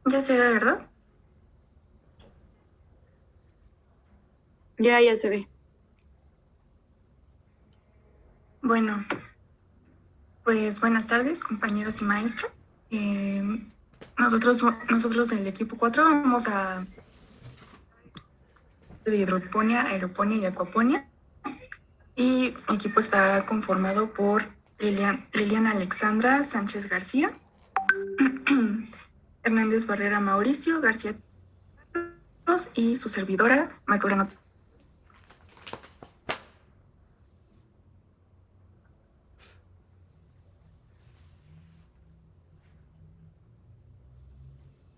Ya se ve, ¿verdad? Ya se ve. Bueno, pues buenas tardes, compañeros y maestro. Eh, nosotros del equipo 4 vamos a de hidroponía, aeroponía y acuaponía. Y mi equipo está conformado por Liliana Alexandra Sánchez García, Hernández Barrera Mauricio, García Carlos y su servidora, Maturano.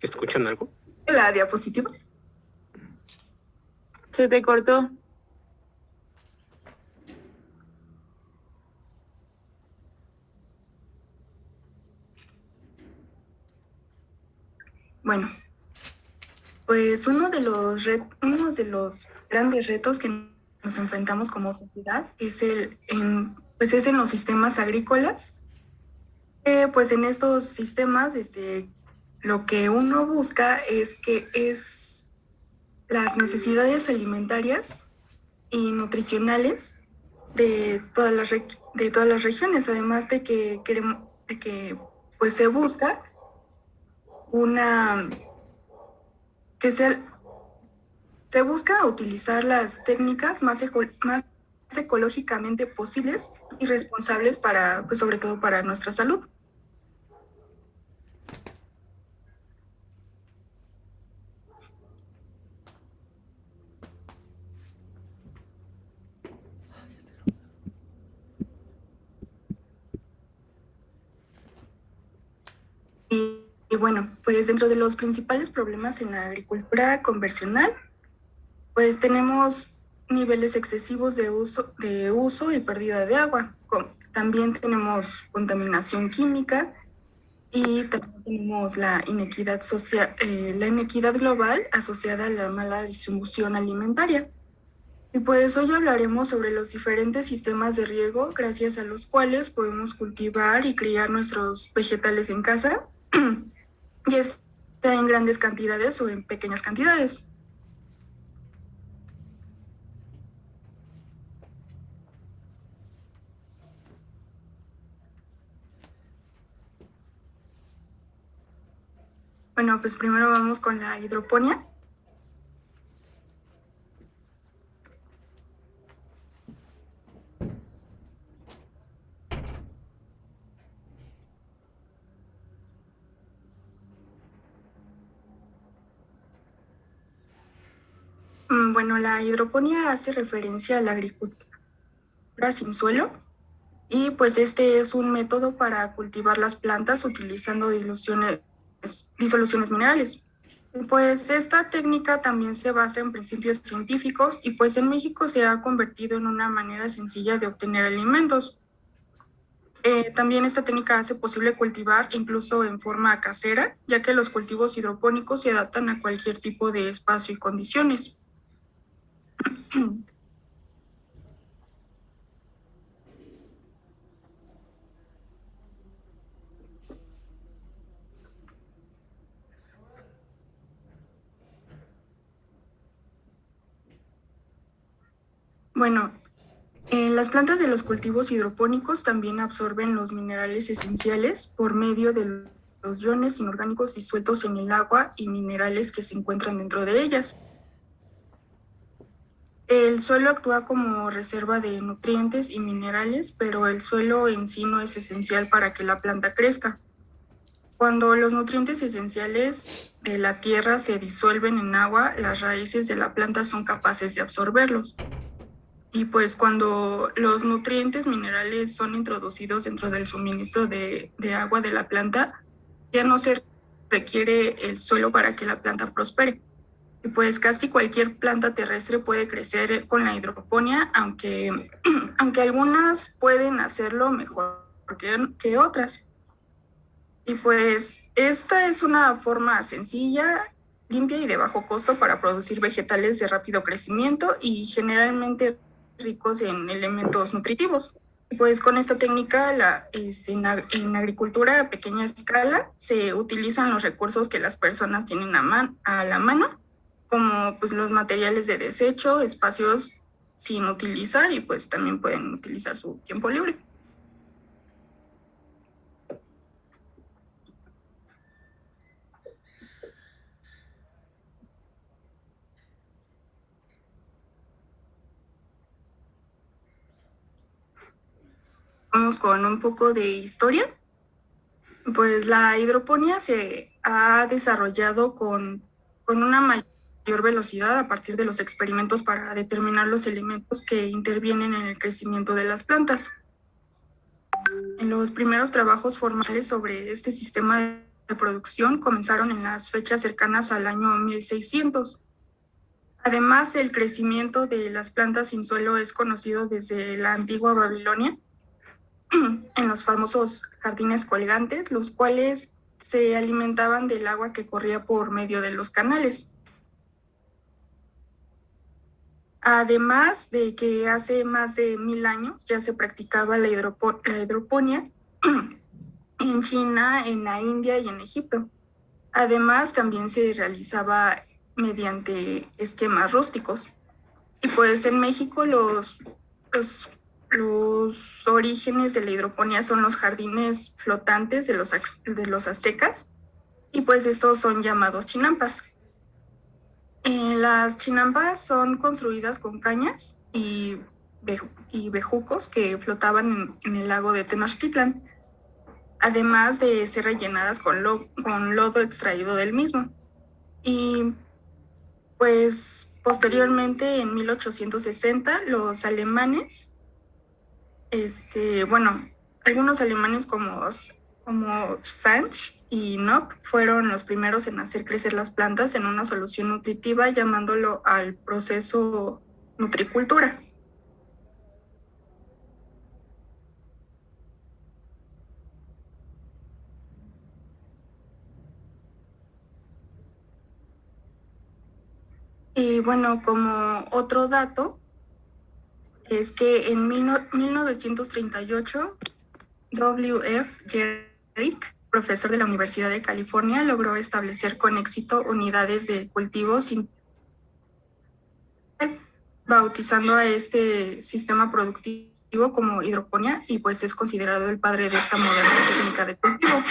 ¿Escuchan algo? La diapositiva. Se te cortó. Bueno, pues uno de los grandes retos que nos enfrentamos como sociedad es es en los sistemas agrícolas. Pues en estos sistemas, lo que uno busca es las necesidades alimentarias y nutricionales de todas las regiones, además de que queremos, de que pues se busca una que sea Se busca utilizar las técnicas más ecológicamente posibles y responsables para, pues sobre todo para nuestra salud. Y bueno, pues dentro de los principales problemas en la agricultura convencional, pues tenemos niveles excesivos de uso y pérdida de agua. También tenemos contaminación química y también tenemos la inequidad social, la inequidad global asociada a la mala distribución alimentaria. Y pues hoy hablaremos sobre los diferentes sistemas de riego gracias a los cuales podemos cultivar y criar nuestros vegetales en casa, ya sea en grandes cantidades o en pequeñas cantidades. Bueno, pues primero vamos con la hidroponía. Bueno, la hidroponía hace referencia a la agricultura sin suelo y pues este es un método para cultivar las plantas utilizando disoluciones minerales. Pues esta técnica también se basa en principios científicos y pues en México se ha convertido en una manera sencilla de obtener alimentos. También esta técnica hace posible cultivar incluso en forma casera, ya que los cultivos hidropónicos se adaptan a cualquier tipo de espacio y condiciones. Bueno, las plantas de los cultivos hidropónicos también absorben los minerales esenciales por medio de los iones inorgánicos disueltos en el agua y minerales que se encuentran dentro de ellas. El suelo actúa como reserva de nutrientes y minerales, pero el suelo en sí no es esencial para que la planta crezca. Cuando los nutrientes esenciales de la tierra se disuelven en agua, las raíces de la planta son capaces de absorberlos. Y pues cuando los nutrientes minerales son introducidos dentro del suministro de agua de la planta, ya no se requiere el suelo para que la planta prospere. Y pues casi cualquier planta terrestre puede crecer con la hidroponía, aunque algunas pueden hacerlo mejor que otras. Y pues esta es una forma sencilla, limpia y de bajo costo para producir vegetales de rápido crecimiento y generalmente ricos en elementos nutritivos. Pues con esta técnica, en agricultura a pequeña escala, se utilizan los recursos que las personas tienen a la mano, como pues los materiales de desecho, espacios sin utilizar y pues también pueden utilizar su tiempo libre. Vamos con un poco de historia. Pues la hidroponía se ha desarrollado con una mayor velocidad a partir de los experimentos para determinar los elementos que intervienen en el crecimiento de las plantas. En los primeros trabajos formales sobre este sistema de producción comenzaron en las fechas cercanas al año 1600. Además, el crecimiento de las plantas sin suelo es conocido desde la antigua Babilonia, en los famosos jardines colgantes, los cuales se alimentaban del agua que corría por medio de los canales. Además de que hace más de 1000 años ya se practicaba la hidroponía en China, en la India y en Egipto. Además, también se realizaba mediante esquemas rústicos. Y pues en México los orígenes de la hidroponía son los jardines flotantes de los aztecas, y pues estos son llamados chinampas. Las chinampas son construidas con cañas y bejucos que flotaban en el lago de Tenochtitlan, además de ser rellenadas con lodo extraído del mismo. Y pues posteriormente, en 1860, los alemanes, algunos alemanes como Sanch y Nock fueron los primeros en hacer crecer las plantas en una solución nutritiva, llamándolo al proceso nutricultura. Y bueno, como otro dato, es que en 1938, W.F. Jerick, profesor de la Universidad de California, logró establecer con éxito unidades de cultivo sin bautizando a este sistema productivo como hidroponía, y pues es considerado el padre de esta moderna técnica de cultivo.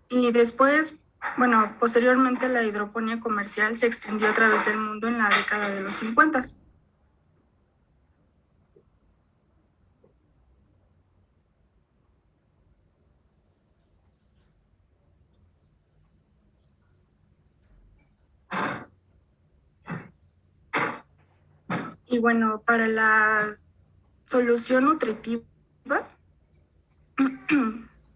Y después, bueno, posteriormente la hidroponía comercial se extendió a través del mundo en la década de los 50. Y bueno, para la solución nutritiva,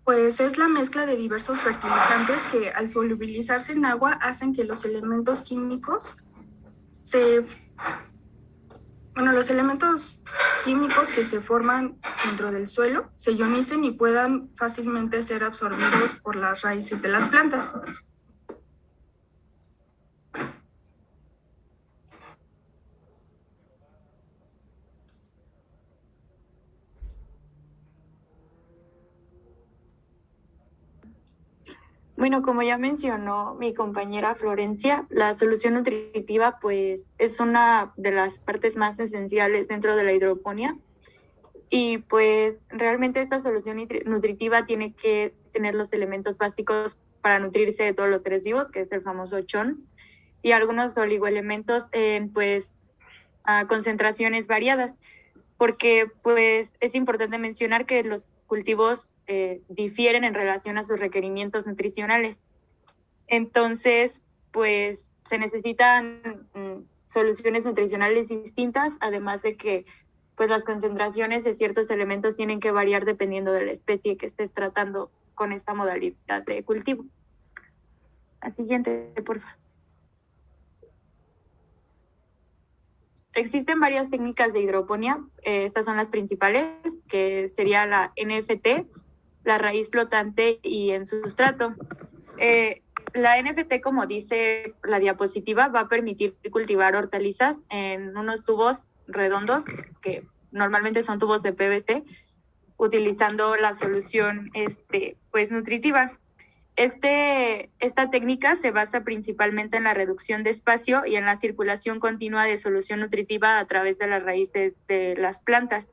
pues es la mezcla de diversos fertilizantes que al solubilizarse en agua hacen que los elementos químicos los elementos químicos que se forman dentro del suelo se ionicen y puedan fácilmente ser absorbidos por las raíces de las plantas. Bueno, como ya mencionó mi compañera Florencia, la solución nutritiva pues es una de las partes más esenciales dentro de la hidroponía, y pues realmente esta solución nutritiva tiene que tener los elementos básicos para nutrirse de todos los seres vivos, que es el famoso CHONS, y algunos oligoelementos en pues a concentraciones variadas, porque pues es importante mencionar que los cultivos difieren en relación a sus requerimientos nutricionales. Entonces, pues se necesitan soluciones nutricionales distintas, además de que pues las concentraciones de ciertos elementos tienen que variar dependiendo de la especie que estés tratando con esta modalidad de cultivo. La siguiente, por favor. Existen varias técnicas de hidroponía, estas son las principales, que sería la NFT, la raíz flotante y en sustrato. La NFT, como dice la diapositiva, va a permitir cultivar hortalizas en unos tubos redondos, que normalmente son tubos de PVC, utilizando la solución pues nutritiva. Esta técnica se basa principalmente en la reducción de espacio y en la circulación continua de solución nutritiva a través de las raíces de las plantas.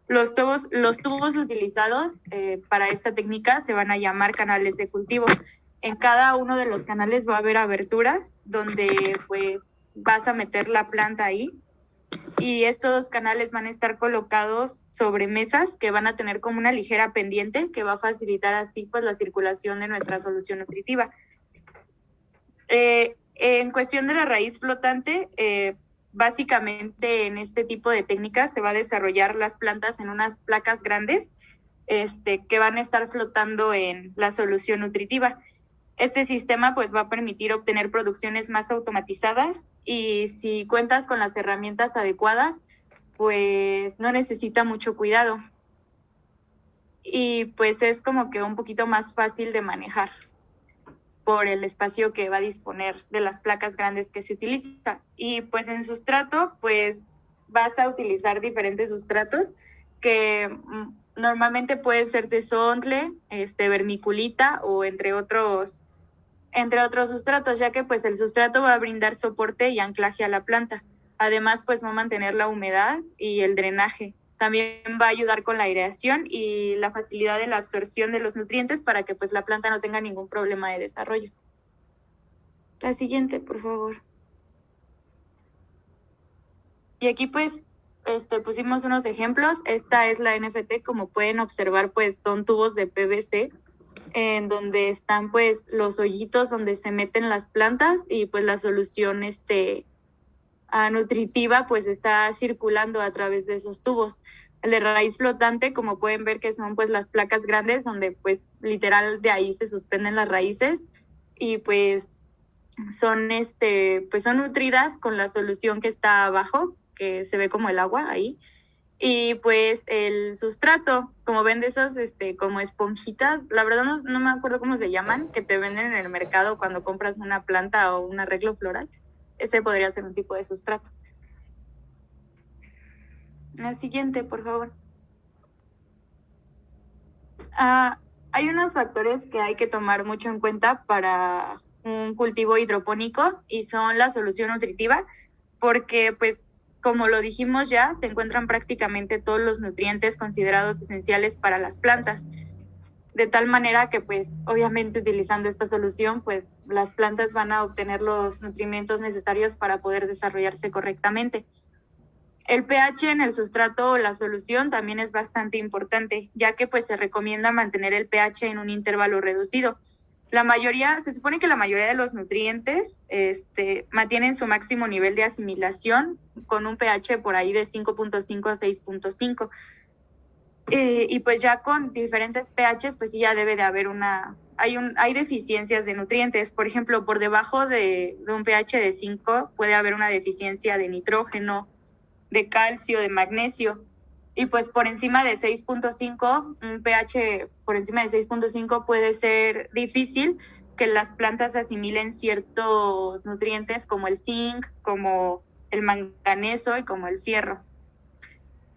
Los tubos utilizados para esta técnica se van a llamar canales de cultivo. En cada uno de los canales va a haber aberturas donde pues vas a meter la planta ahí, y estos canales van a estar colocados sobre mesas que van a tener como una ligera pendiente que va a facilitar así pues la circulación de nuestra solución nutritiva. En cuestión de la raíz flotante, básicamente en este tipo de técnicas se va a desarrollar las plantas en unas placas grandes que van a estar flotando en la solución nutritiva. Este sistema pues va a permitir obtener producciones más automatizadas, y si cuentas con las herramientas adecuadas, pues no necesita mucho cuidado. Y pues es como que un poquito más fácil de manejar por el espacio que va a disponer de las placas grandes que se utilizan. Y pues en sustrato, pues vas a utilizar diferentes sustratos que normalmente pueden ser tesontle, vermiculita o entre otros sustratos, ya que pues el sustrato va a brindar soporte y anclaje a la planta. Además, pues va a mantener la humedad y el drenaje. También va a ayudar con la aireación y la facilidad de la absorción de los nutrientes para que pues la planta no tenga ningún problema de desarrollo. La siguiente, por favor. Y aquí pues pusimos unos ejemplos. Esta es la NFT, como pueden observar, pues son tubos de PVC en donde están pues los hoyitos donde se meten las plantas, y pues la solución nutritiva pues está circulando a través de esos tubos. El de raíz flotante, como pueden ver, que son pues las placas grandes donde pues literal de ahí se suspenden las raíces, y pues son pues son nutridas con la solución que está abajo, que se ve como el agua ahí. Y pues el sustrato, como ven de esas como esponjitas, la verdad no me acuerdo cómo se llaman, que te venden en el mercado cuando compras una planta o un arreglo floral. Ese podría ser un tipo de sustrato. La siguiente, por favor. Hay unos factores que hay que tomar mucho en cuenta para un cultivo hidropónico, y son la solución nutritiva, porque pues como lo dijimos ya, se encuentran prácticamente todos los nutrientes considerados esenciales para las plantas, de tal manera que pues obviamente utilizando esta solución pues las plantas van a obtener los nutrimentos necesarios para poder desarrollarse correctamente. El pH en el sustrato o la solución también es bastante importante, ya que pues se recomienda mantener el pH en un intervalo reducido. Se supone que la mayoría de los nutrientes mantienen su máximo nivel de asimilación con un pH por ahí de 5.5 a 6.5. Y pues ya con diferentes pHs, pues sí ya debe de haber hay deficiencias de nutrientes. Por ejemplo, por debajo de un pH de 5 puede haber una deficiencia de nitrógeno, de calcio, de magnesio. Y pues por encima de 6.5, un pH por encima de 6.5 puede ser difícil que las plantas asimilen ciertos nutrientes como el zinc, como el manganeso y como el fierro.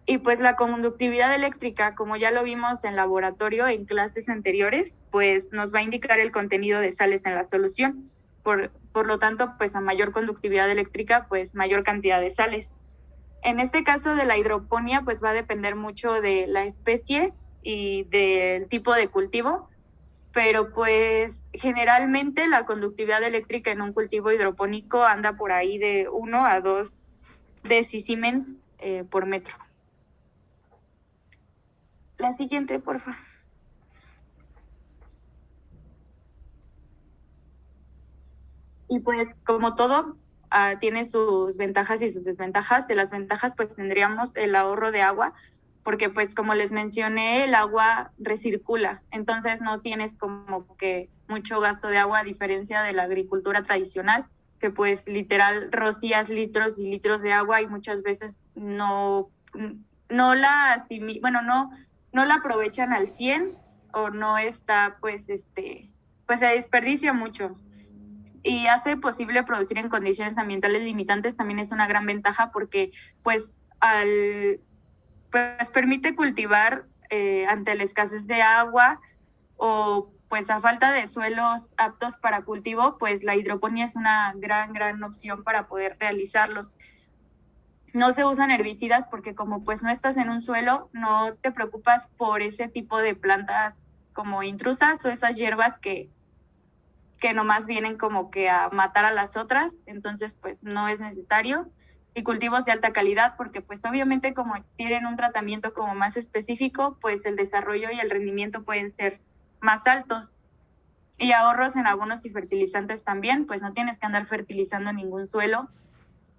Y pues la conductividad eléctrica, como ya lo vimos en laboratorio en clases anteriores, pues nos va a indicar el contenido de sales en la solución. Por lo tanto, pues a mayor conductividad eléctrica, pues mayor cantidad de sales. En este caso de la hidroponía, pues va a depender mucho de la especie y del tipo de cultivo, pero pues generalmente la conductividad eléctrica en un cultivo hidropónico anda por ahí de 1 a 2 decisiemens por metro. La siguiente, por favor. Y pues como todo, tiene sus ventajas y sus desventajas. De las ventajas pues tendríamos el ahorro de agua, porque pues como les mencioné, el agua recircula, entonces no tienes como que mucho gasto de agua, a diferencia de la agricultura tradicional, que pues literal rocías litros y litros de agua y muchas veces no la aprovechan al 100, o no está pues pues se desperdicia mucho. Y hace posible producir en condiciones ambientales limitantes también es una gran ventaja, porque pues permite cultivar ante la escasez de agua o pues a falta de suelos aptos para cultivo, pues la hidroponía es una gran opción para poder realizarlos. No se usan herbicidas porque como pues no estás en un suelo, no te preocupas por ese tipo de plantas como intrusas o esas hierbas que nomás vienen como que a matar a las otras, entonces pues no es necesario. Y cultivos de alta calidad porque pues obviamente como tienen un tratamiento como más específico, pues el desarrollo y el rendimiento pueden ser más altos. Y ahorros en abonos y fertilizantes también, pues no tienes que andar fertilizando ningún suelo.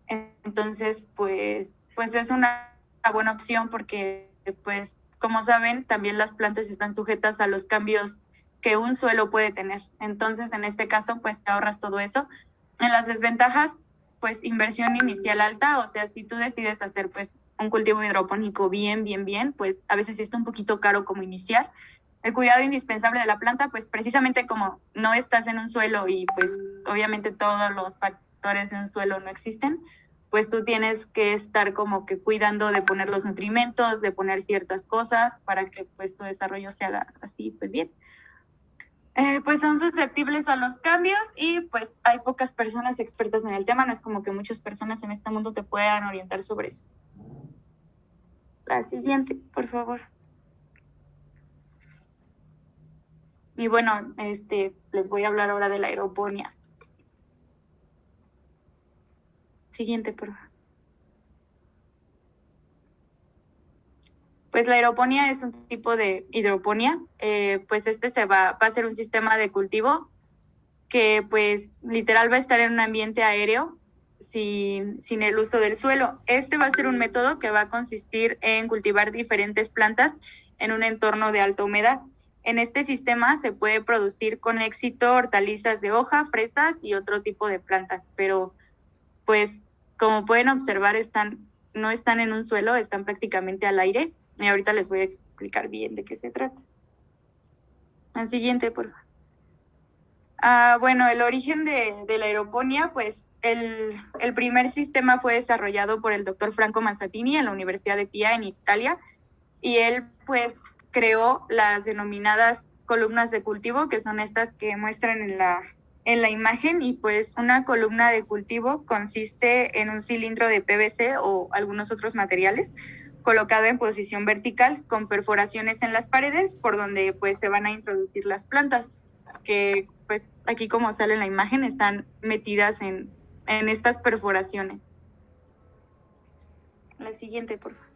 Entonces, pues es una buena opción porque, pues, como saben, también las plantas están sujetas a los cambios que un suelo puede tener. Entonces, en este caso, pues te ahorras todo eso. En las desventajas, pues inversión inicial alta, o sea, si tú decides hacer pues un cultivo hidropónico bien, pues a veces sí está un poquito caro como iniciar. El cuidado indispensable de la planta, pues precisamente como no estás en un suelo y pues obviamente todos los factores de un suelo no existen, pues tú tienes que estar como que cuidando de poner los nutrimentos, de poner ciertas cosas para que pues tu desarrollo se haga así pues bien. Pues son susceptibles a los cambios y pues hay pocas personas expertas en el tema, no es como que muchas personas en este mundo te puedan orientar sobre eso. La siguiente, por favor. Y bueno, les voy a hablar ahora de la aeroponía. Siguiente, por favor. Pues la aeroponía es un tipo de hidroponía, pues va a ser un sistema de cultivo que pues literal va a estar en un ambiente aéreo sin el uso del suelo. Va a ser un método que va a consistir en cultivar diferentes plantas en un entorno de alta humedad. En este sistema se puede producir con éxito hortalizas de hoja, fresas y otro tipo de plantas, pero pues como pueden observar no están en un suelo, están prácticamente al aire. Y ahorita les voy a explicar bien de qué se trata. Al siguiente, por favor. Bueno, el origen de la aeroponía, pues el primer sistema fue desarrollado por el doctor Franco Mazzatini en la Universidad de Pia en Italia, y él pues creó las denominadas columnas de cultivo, que son estas que muestran en la imagen, y pues una columna de cultivo consiste en un cilindro de PVC o algunos otros materiales colocado en posición vertical con perforaciones en las paredes por donde pues se van a introducir las plantas, que pues aquí como sale en la imagen están metidas en estas perforaciones. La siguiente, por favor.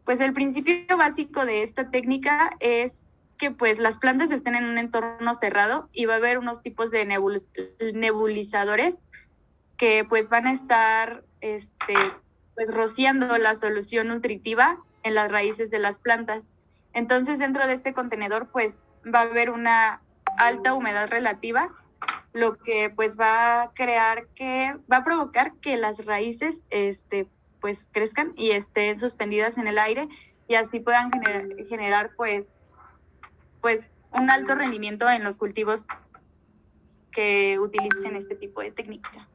Pues el principio básico de esta técnica es que pues las plantas estén en un entorno cerrado y va a haber unos tipos de nebulizadores que pues van a estar pues rociando la solución nutritiva en las raíces de las plantas. Entonces dentro de este contenedor pues va a haber una alta humedad relativa, lo que pues va a provocar que las raíces pues crezcan y estén suspendidas en el aire y así puedan generar pues un alto rendimiento en los cultivos que utilicen este tipo de técnica.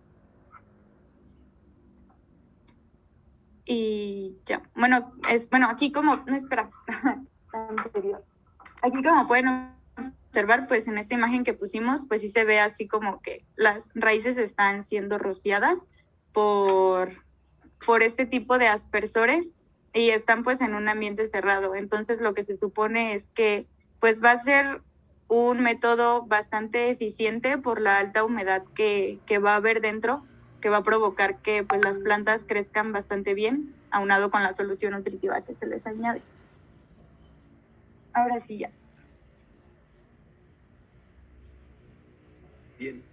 Y ya, aquí como, no, espera, anterior. Aquí como pueden observar, pues en esta imagen que pusimos, pues sí se ve así como que las raíces están siendo rociadas por este tipo de aspersores y están pues en un ambiente cerrado. Entonces lo que se supone es que pues va a ser un método bastante eficiente por la alta humedad que va a haber dentro, que va a provocar que pues las plantas crezcan bastante bien, aunado con la solución nutritiva que se les añade. Ahora sí ya. Bien,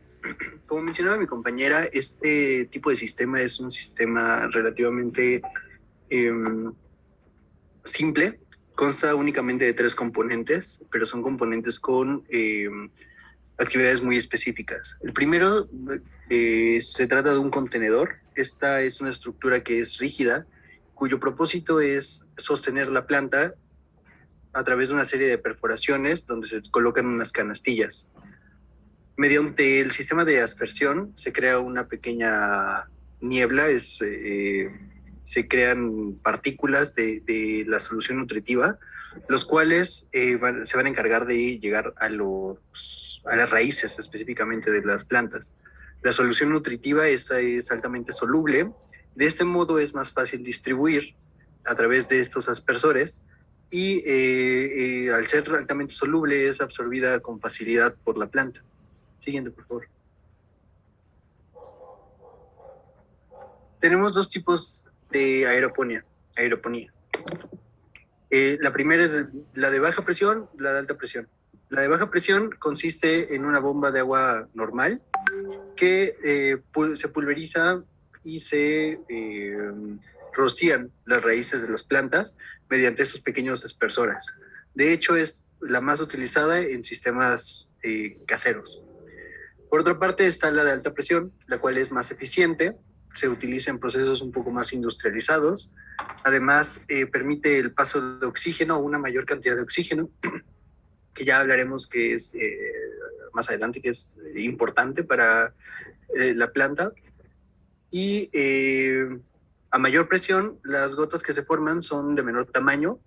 como mencionaba mi compañera, este tipo de sistema es un sistema relativamente simple. Consta únicamente de 3 componentes, pero son componentes con actividades muy específicas. El primero se trata de un contenedor. Esta es una estructura que es rígida, cuyo propósito es sostener la planta a través de una serie de perforaciones donde se colocan unas canastillas. Mediante el sistema de aspersión se crea una pequeña niebla, se crean partículas de la solución nutritiva, los cuales se van a encargar de llegar a las raíces específicamente de las plantas. La solución nutritiva esa es altamente soluble. De este modo es más fácil distribuir a través de estos aspersores y al ser altamente soluble es absorbida con facilidad por la planta. Siguiente, por favor. Tenemos dos tipos de aeroponía. La primera es la de baja presión, la de alta presión. La de baja presión consiste en una bomba de agua normal que se pulveriza y se rocían las raíces de las plantas mediante esos pequeños aspersores. De hecho, es la más utilizada en sistemas caseros. Por otra parte está la de alta presión, la cual es más eficiente, se utiliza en procesos un poco más industrializados. Además, permite el paso de oxígeno, una mayor cantidad de oxígeno, que ya hablaremos que es más adelante, que es importante para la planta. Y a mayor presión, las gotas que se forman son de menor tamaño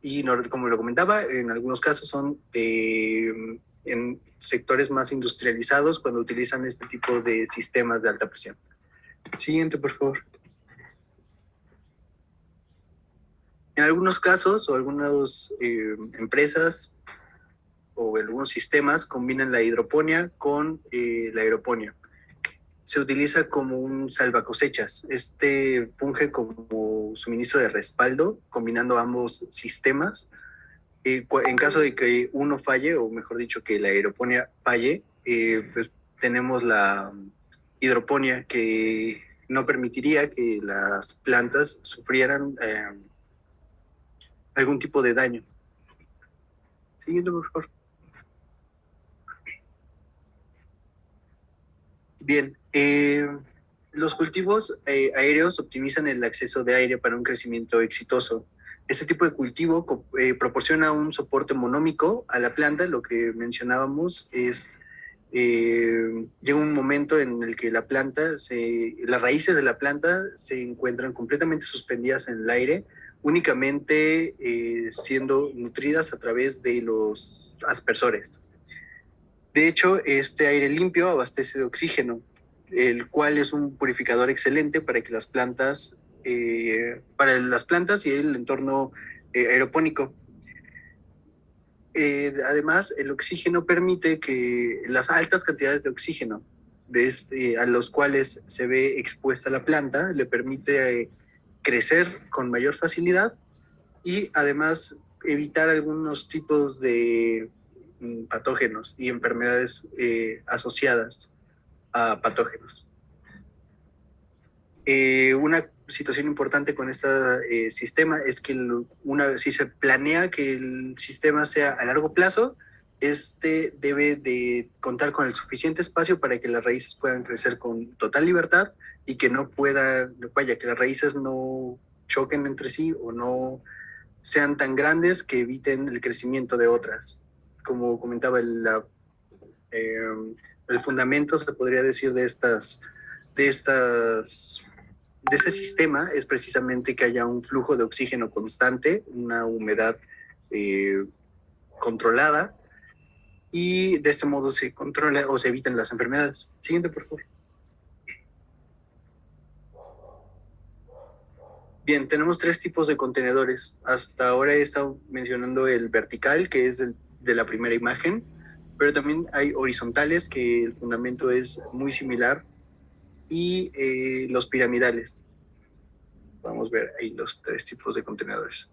y, como lo comentaba, en algunos casos son en sectores más industrializados cuando utilizan este tipo de sistemas de alta presión. Siguiente, por favor. En algunos casos o algunas empresas o algunos sistemas combinan la hidroponía con la aeroponía. Se utiliza como un salvacosechas. Este funge como suministro de respaldo, combinando ambos sistemas. En caso de que uno falle, o mejor dicho, que la aeroponía falle, pues tenemos la hidroponía, que no permitiría que las plantas sufrieran algún tipo de daño. Siguiente, por favor. Bien, los cultivos aéreos optimizan el acceso de aire para un crecimiento exitoso. Este tipo de cultivo proporciona un soporte monómico a la planta. Lo que mencionábamos es, llega un momento en el que las raíces de la planta se encuentran completamente suspendidas en el aire, únicamente siendo nutridas a través de los aspersores. De hecho, este aire limpio abastece de oxígeno, el cual es un purificador excelente para que las plantas y el entorno aeropónico. Además, el oxígeno permite que las altas cantidades de oxígeno a los cuales se ve expuesta la planta le permite crecer con mayor facilidad y además evitar algunos tipos de patógenos y enfermedades asociadas a patógenos. Una situación importante con este sistema es que si se planea que el sistema sea a largo plazo, este debe de contar con el suficiente espacio para que las raíces puedan crecer con total libertad y que que las raíces no choquen entre sí o no sean tan grandes que eviten el crecimiento de otras. Como comentaba, el fundamento, se podría decir, de este sistema es precisamente que haya un flujo de oxígeno constante, una humedad controlada, y de este modo se controla o se evitan las enfermedades. Siguiente, por favor. Bien, tenemos tres tipos de contenedores. Hasta ahora he estado mencionando el vertical, que es de la primera imagen, pero también hay horizontales, que el fundamento es muy similar, y los piramidales. Vamos a ver ahí los tres tipos de contenedores.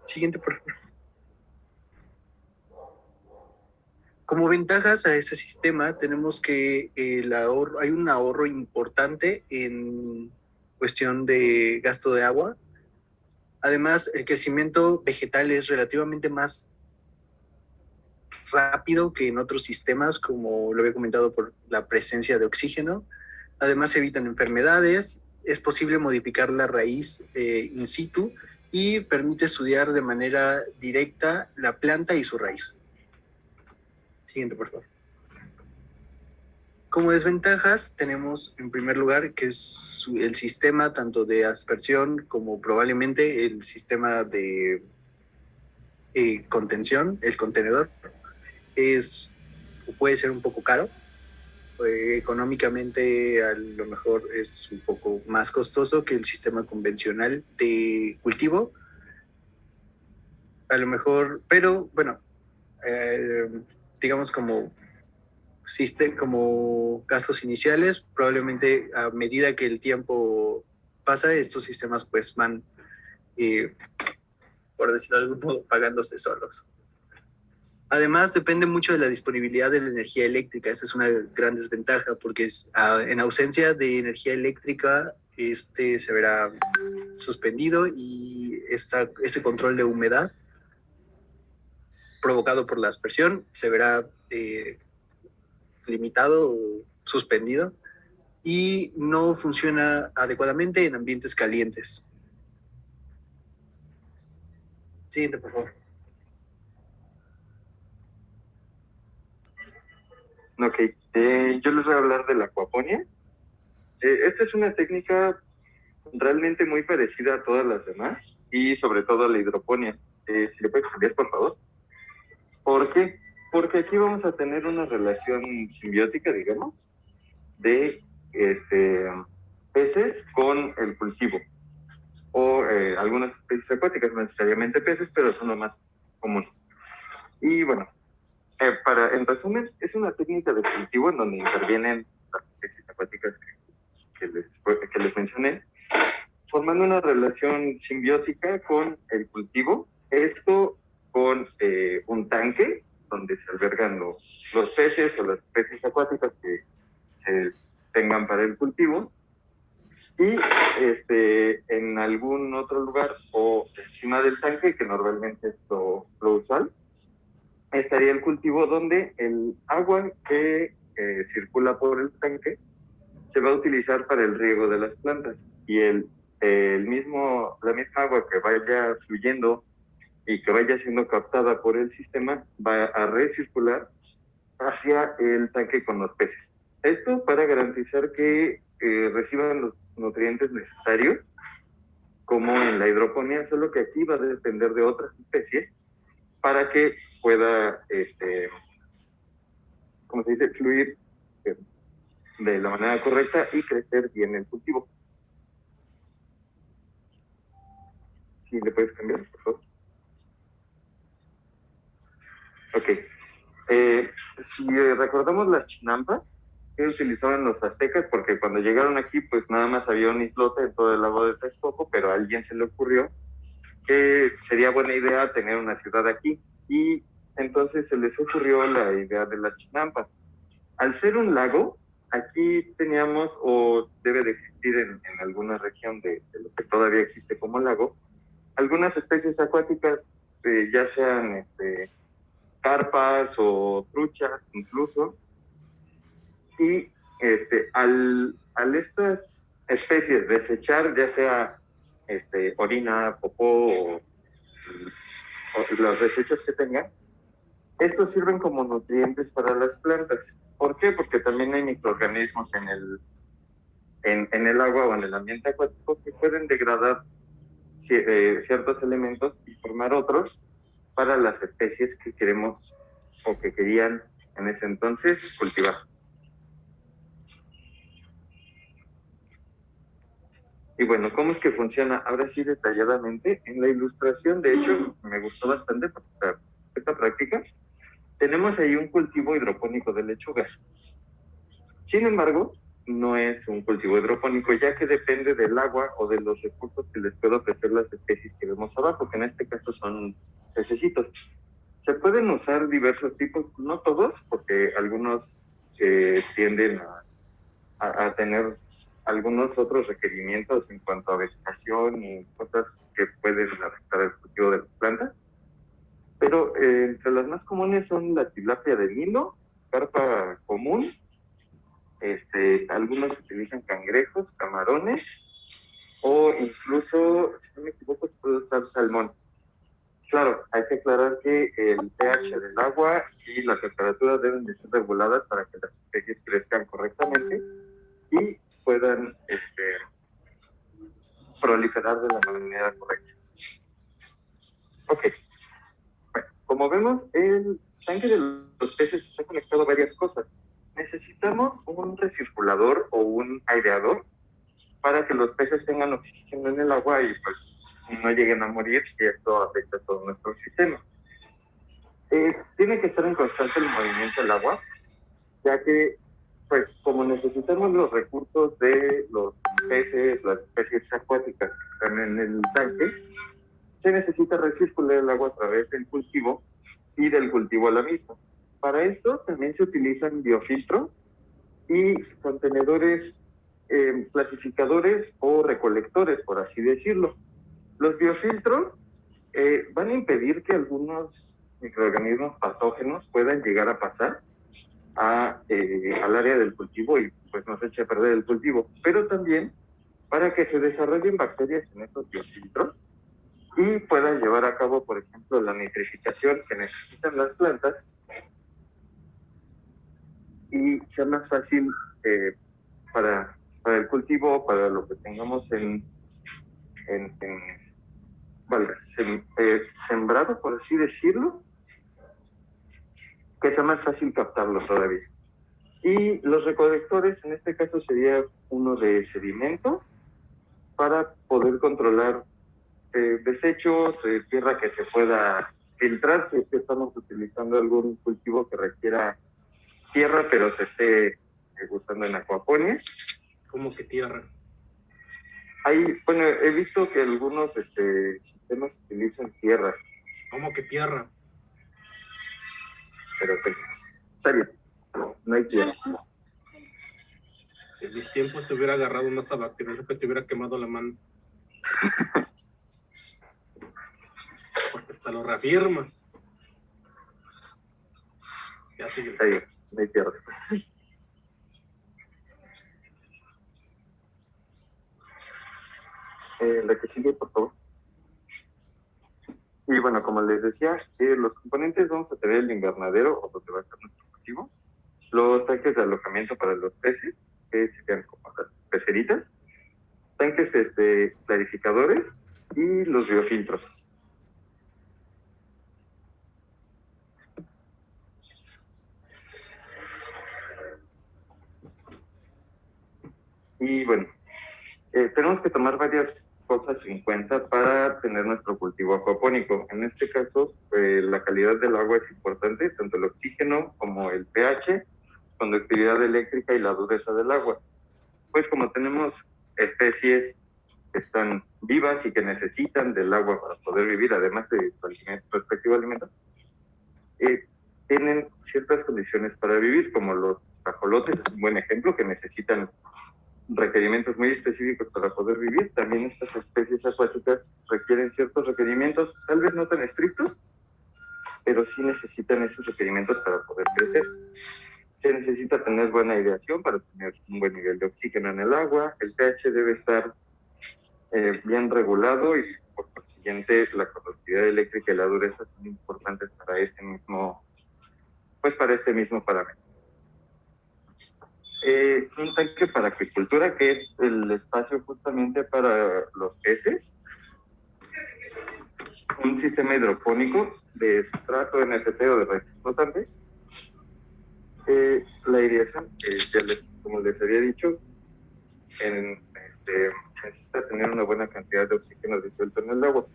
Siguiente, por favor. Como ventajas a ese sistema, tenemos que hay un ahorro importante en cuestión de gasto de agua. Además, el crecimiento vegetal es relativamente más rápido que en otros sistemas, como lo había comentado, por la presencia de oxígeno. Además, se evitan enfermedades, es posible modificar la raíz in situ y permite estudiar de manera directa la planta y su raíz. Siguiente, por favor. Como desventajas tenemos en primer lugar que es el sistema tanto de aspersión como probablemente el sistema de contención, el contenedor, es o puede ser un poco caro. Económicamente a lo mejor es un poco más costoso que el sistema convencional de cultivo, a lo mejor, pero bueno, eh, digamos como como gastos iniciales, probablemente a medida que el tiempo pasa, estos sistemas pues van, eh, por decirlo de algún modo, pagándose solos. Además, depende mucho de la disponibilidad de la energía eléctrica. Esa es una gran desventaja porque en ausencia de energía eléctrica, se verá suspendido y este control de humedad provocado por la aspersión se verá limitado o suspendido y no funciona adecuadamente en ambientes calientes. Siguiente, por favor. Ok, yo les voy a hablar de la acuaponia. Esta es una técnica realmente muy parecida a todas las demás y sobre todo a la hidroponía. Si le puedes cambiar, por favor. ¿Por qué? Porque aquí vamos a tener una relación simbiótica, digamos, de peces con el cultivo o algunas especies acuáticas, no necesariamente peces, pero son lo más común. Y bueno, en resumen, es una técnica de cultivo en donde intervienen las especies acuáticas que les mencioné, formando una relación simbiótica con el cultivo. Esto con un tanque donde se albergan los peces o las especies acuáticas que se tengan para el cultivo. Y en algún otro lugar o encima del tanque, que normalmente es lo usual, estaría el cultivo donde el agua que circula por el tanque se va a utilizar para el riego de las plantas y la misma agua que vaya fluyendo y que vaya siendo captada por el sistema va a recircular hacia el tanque con los peces. Esto para garantizar que reciban los nutrientes necesarios, como en la hidroponía, solo que aquí va a depender de otras especies para que pueda, como se dice, fluir de la manera correcta y crecer bien el cultivo. Si le puedes cambiar, por favor. Ok. Si recordamos las chinampas que utilizaban los aztecas, porque cuando llegaron aquí, pues nada más había un islote en todo el lago de Texcoco, pero a alguien se le ocurrió que sería buena idea tener una ciudad aquí. Y entonces se les ocurrió la idea de las chinampas. Al ser un lago, aquí teníamos, o debe de existir en alguna región de lo que todavía existe como lago, algunas especies acuáticas, ya sean carpas o truchas incluso, y al estas especies desechar ya sea orina, popó o los desechos que tengan, estos sirven como nutrientes para las plantas. ¿Por qué? Porque también hay microorganismos en el agua o en el ambiente acuático que pueden degradar ciertos elementos y formar otros para las especies que queremos o que querían en ese entonces cultivar. Y bueno, ¿cómo es que funciona? Ahora sí, detalladamente, en la ilustración, de hecho, me gustó bastante esta práctica. Tenemos ahí un cultivo hidropónico de lechugas. Sin embargo, no es un cultivo hidropónico, ya que depende del agua o de los recursos que les puedo ofrecer las especies que vemos abajo, que en este caso son pececitos. Se pueden usar diversos tipos, no todos, porque algunos tienden a tener algunos otros requerimientos en cuanto a vegetación y cosas que pueden afectar el cultivo de las plantas. Pero entre las más comunes son la tilapia de Nilo, carpa común, algunos utilizan cangrejos, camarones, o incluso, si no me equivoco, se puede usar salmón. Claro, hay que aclarar que el pH del agua y la temperatura deben de ser reguladas para que las especies crezcan correctamente y puedan proliferar de la manera correcta. Ok, bueno, como vemos, el tanque de los peces está conectado a varias cosas. Necesitamos un recirculador o un aireador para que los peces tengan oxígeno en el agua y pues no lleguen a morir y esto afecta a todo nuestro sistema. Tiene que estar en constante el movimiento del agua, ya que, pues, como necesitamos los recursos de los peces, las especies acuáticas que están en el tanque, se necesita recircular el agua a través del cultivo y del cultivo a la misma. Para esto también se utilizan biofiltros y contenedores clasificadores o recolectores, por así decirlo. Los biofiltros van a impedir que algunos microorganismos patógenos puedan llegar a pasar al área del cultivo y pues nos eche a perder el cultivo, pero también para que se desarrollen bacterias en estos biofiltros y puedan llevar a cabo, por ejemplo, la nitrificación que necesitan las plantas y sea más fácil para el cultivo, para lo que tengamos vale, sembrado, por así decirlo, que sea más fácil captarlo todavía. Y los recolectores, en este caso, sería uno de sedimento para poder controlar desechos, tierra que se pueda filtrar si es que estamos utilizando algún cultivo que requiera tierra, pero se esté usando en acuaponia. ¿Cómo que tierra? Bueno, he visto que algunos sistemas utilizan tierra. ¿Cómo que tierra? Pero pues, está bien, no hay tierra. En mis tiempos te hubiera agarrado una bacteriológica que te hubiera quemado la mano. Porque hasta lo reafirmas. Ya sigue. Está bien, no hay tierra. La que sigue, por favor. Y bueno, como les decía, los componentes vamos a tener el invernadero, o donde va a estar nuestro cultivo, los tanques de alojamiento para los peces, que serían como las peceritas, tanques clarificadores y los biofiltros. Y bueno, tenemos que tomar varias cosas en cuenta para tener nuestro cultivo acuapónico. En este caso, la calidad del agua es importante, tanto el oxígeno como el pH, conductividad eléctrica y la dureza del agua. Pues como tenemos especies que están vivas y que necesitan del agua para poder vivir, además de su respectivo alimento, tienen ciertas condiciones para vivir, como los ajolotes, es un buen ejemplo, que necesitan requerimientos muy específicos para poder vivir. También estas especies acuáticas requieren ciertos requerimientos, tal vez no tan estrictos, pero sí necesitan esos requerimientos para poder crecer. Se necesita tener buena aireación para tener un buen nivel de oxígeno en el agua, el pH debe estar bien regulado y por consiguiente la conductividad eléctrica y la dureza son importantes para este mismo parámetro. Un tanque para acuicultura, que es el espacio justamente para los peces, un sistema hidropónico de sustrato, NFT o de redes flotantes, la aireación, como les había dicho, necesita tener una buena cantidad de oxígeno disuelto en el agua,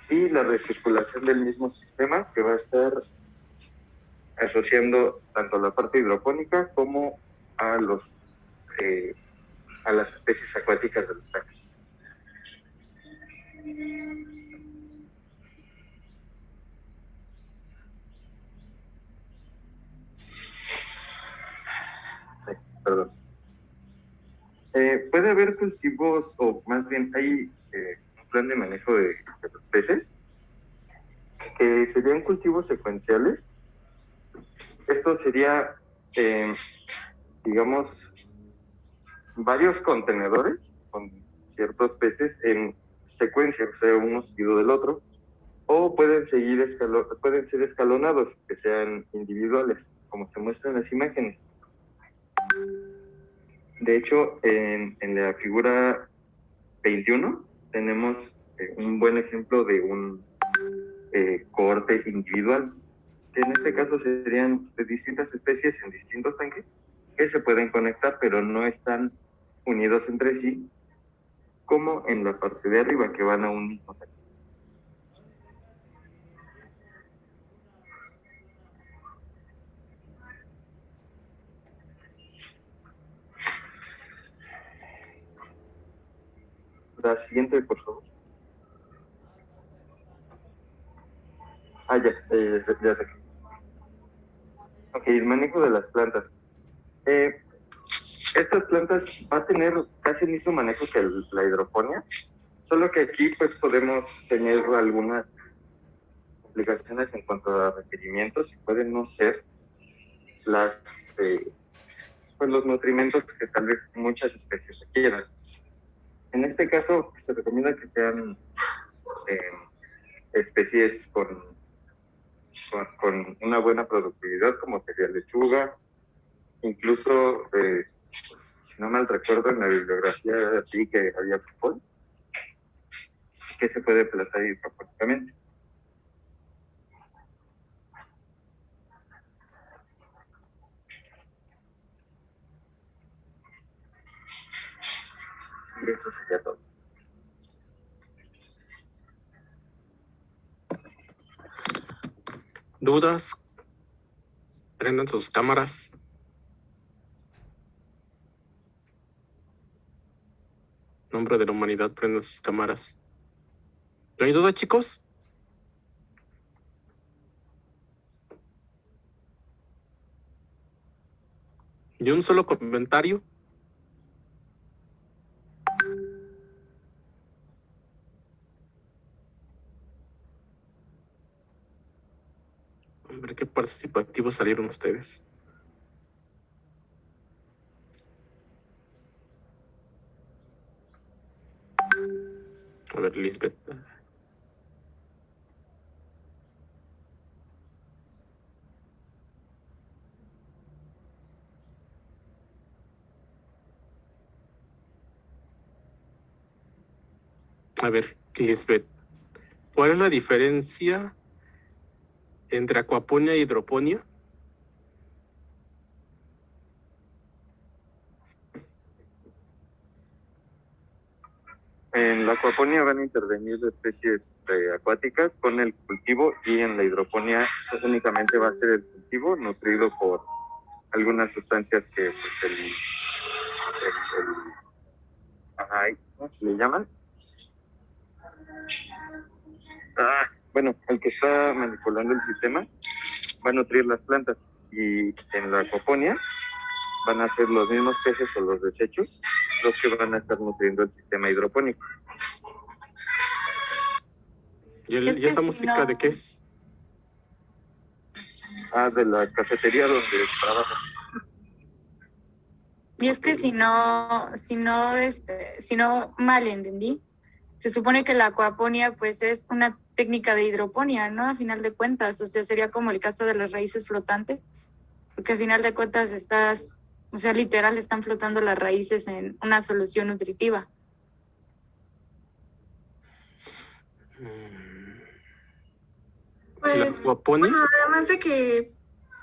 y la recirculación del mismo sistema, que va a estar asociando tanto la parte hidropónica como a las especies acuáticas de los tanques. Perdón. Puede haber cultivos, o más bien hay un plan de manejo de los peces, que serían cultivos secuenciales. Esto sería, digamos, varios contenedores con ciertos peces en secuencia, o sea, uno seguido del otro, o pueden ser escalonados, que sean individuales, como se muestra en las imágenes. De hecho, en la figura 21 tenemos un buen ejemplo de un cohorte individual, que en este caso serían de distintas especies en distintos tanques que se pueden conectar, pero no están unidos entre sí, como en la parte de arriba, que van a un mismo tanque. La siguiente, por favor. Ya sé. Ok, el manejo de las plantas. Estas plantas va a tener casi el mismo manejo que la hidroponía, solo que aquí pues podemos tener algunas complicaciones en cuanto a requerimientos y pueden no ser las, pues los nutrimentos que tal vez muchas especies requieran. En este caso se recomienda que sean especies con una buena productividad, como sería lechuga, incluso, si no mal recuerdo, en la bibliografía sí que había frijol, que se puede plantar hidropónicamente. Y eso sería todo. ¿Dudas? Prendan sus cámaras. Nombre de la humanidad, prendan sus cámaras. ¿No hay duda, chicos? ¿Y un solo comentario? Hombre, qué participativos salieron ustedes. A ver, Lisbeth. A ver, Lisbeth. ¿Cuál es la diferencia entre acuaponía y hidroponía? En la acuaponía van a intervenir especies acuáticas con el cultivo, y en la hidroponía únicamente va a ser el cultivo nutrido por algunas sustancias que pues, ¿cómo se le llaman? Bueno, el que está manipulando el sistema va a nutrir las plantas, y en la acuaponía van a ser los mismos peces o los desechos los que van a estar nutriendo el sistema hidropónico. ¿Y esa música de qué es? De la cafetería donde trabaja. Y es que si no mal entendí, se supone que la acuaponía pues es una técnica de hidroponía, ¿no? A final de cuentas, o sea, sería como el caso de las raíces flotantes, porque a final de cuentas literal están flotando las raíces en una solución nutritiva. ¿La Pues, acuaponía? bueno, además de que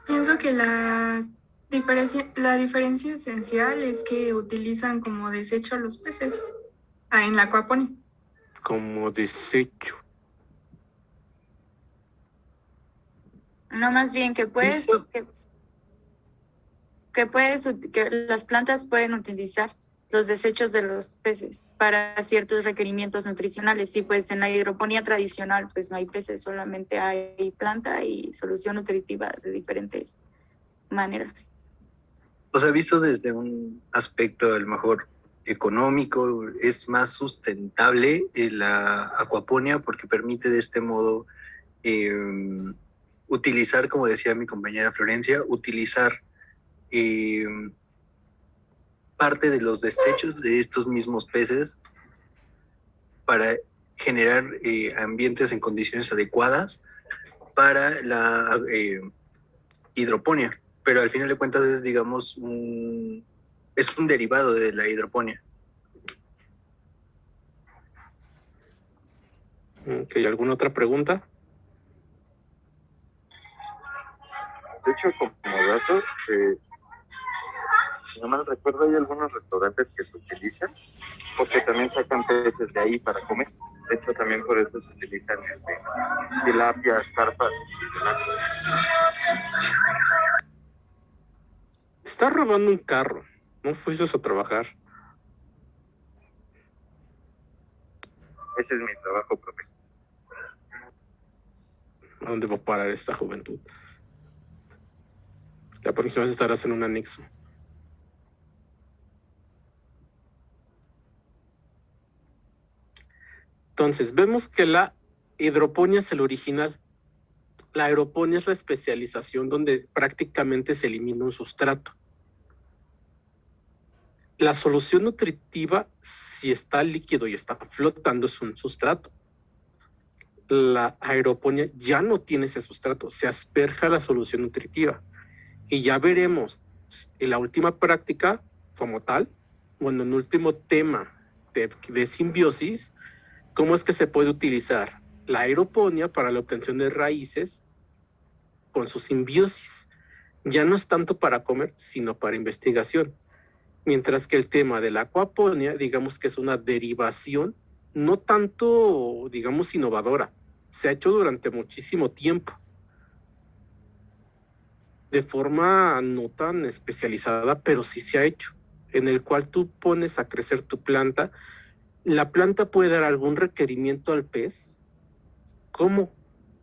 pienso que la diferencia esencial es que utilizan como desecho a los peces en la acuaponía. Como desecho. No, más bien que que las plantas pueden utilizar los desechos de los peces para ciertos requerimientos nutricionales. Y pues en la hidroponía tradicional pues no hay peces, solamente hay planta y solución nutritiva de diferentes maneras. O sea, visto desde un aspecto a lo mejor económico, es más sustentable la acuaponía porque permite de este modo utilizar, como decía mi compañera Florencia, utilizar parte de los desechos de estos mismos peces para generar ambientes en condiciones adecuadas para la hidroponía, pero al final de cuentas es, digamos, es un derivado de la hidroponía. ¿Alguna otra pregunta? De hecho, como dato, si no mal recuerdo, hay algunos restaurantes que se utilizan porque también sacan peces de ahí para comer. De hecho, también por eso se utilizan tilapias, carpas y demás. Te estás robando un carro. No fuiste a trabajar. Ese es mi trabajo profesional. ¿A dónde va a parar esta juventud? La próxima vez estarás en un anexo. Entonces, vemos que la hidroponía es el original. La aeroponía es la especialización donde prácticamente se elimina un sustrato. La solución nutritiva, si está líquido y está flotando, es un sustrato. La aeroponía ya no tiene ese sustrato, se asperja la solución nutritiva. Y ya veremos en la última práctica como tal, bueno, en el último tema de simbiosis, cómo es que se puede utilizar la aeroponía para la obtención de raíces con su simbiosis. Ya no es tanto para comer, sino para investigación. Mientras que el tema de la acuaponía, digamos que es una derivación, no tanto, digamos, innovadora. Se ha hecho durante muchísimo tiempo, de forma no tan especializada, pero sí se ha hecho, en el cual tú pones a crecer tu planta. La planta puede dar algún requerimiento al pez. ¿Cómo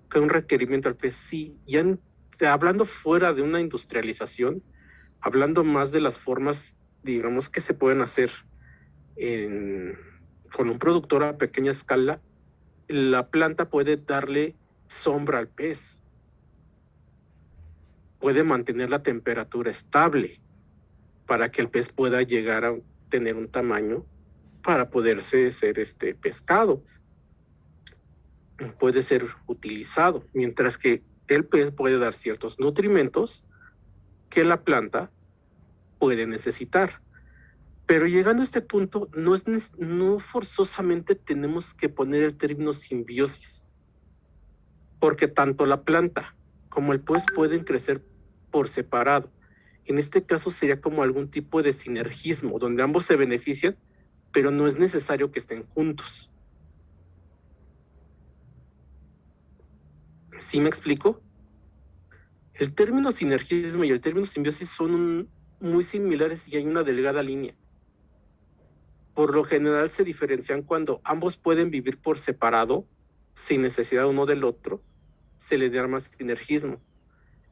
que un requerimiento al pez? Sí, ya hablando fuera de una industrialización, hablando más de las formas, digamos, que se pueden hacer con un productor a pequeña escala, la planta puede darle sombra al pez, puede mantener la temperatura estable para que el pez pueda llegar a tener un tamaño para poderse ser pescado. Puede ser utilizado, mientras que el pez puede dar ciertos nutrimentos que la planta puede necesitar. Pero llegando a este punto, no forzosamente tenemos que poner el término simbiosis, porque tanto la planta como el pez pueden crecer por separado. En este caso sería como algún tipo de sinergismo, donde ambos se benefician, pero no es necesario que estén juntos. ¿Sí me explico? El término sinergismo y el término simbiosis son muy similares y hay una delgada línea. Por lo general se diferencian cuando ambos pueden vivir por separado, sin necesidad uno del otro, se le da más sinergismo.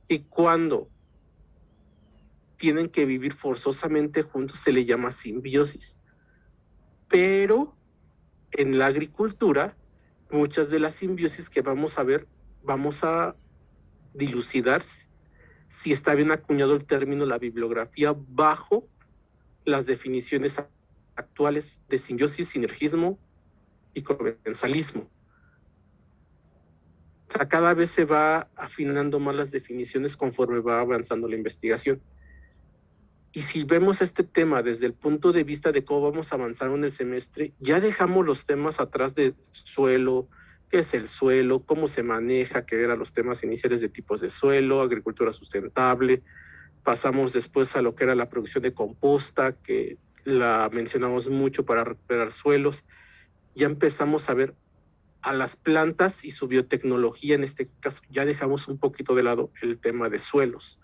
Y cuando tienen que vivir forzosamente juntos, se le llama simbiosis. Pero en la agricultura, muchas de las simbiosis que vamos a ver, vamos a dilucidar si está bien acuñado el término, la bibliografía, bajo las definiciones actuales de simbiosis, sinergismo y comensalismo. O sea, cada vez se va afinando más las definiciones conforme va avanzando la investigación. Y si vemos este tema desde el punto de vista de cómo vamos a avanzar en el semestre, ya dejamos los temas atrás de suelo, qué es el suelo, cómo se maneja, que eran los temas iniciales de tipos de suelo, agricultura sustentable. Pasamos después a lo que era la producción de composta, que la mencionamos mucho para recuperar suelos. Ya empezamos a ver a las plantas y su biotecnología. En este caso ya dejamos un poquito de lado el tema de suelos.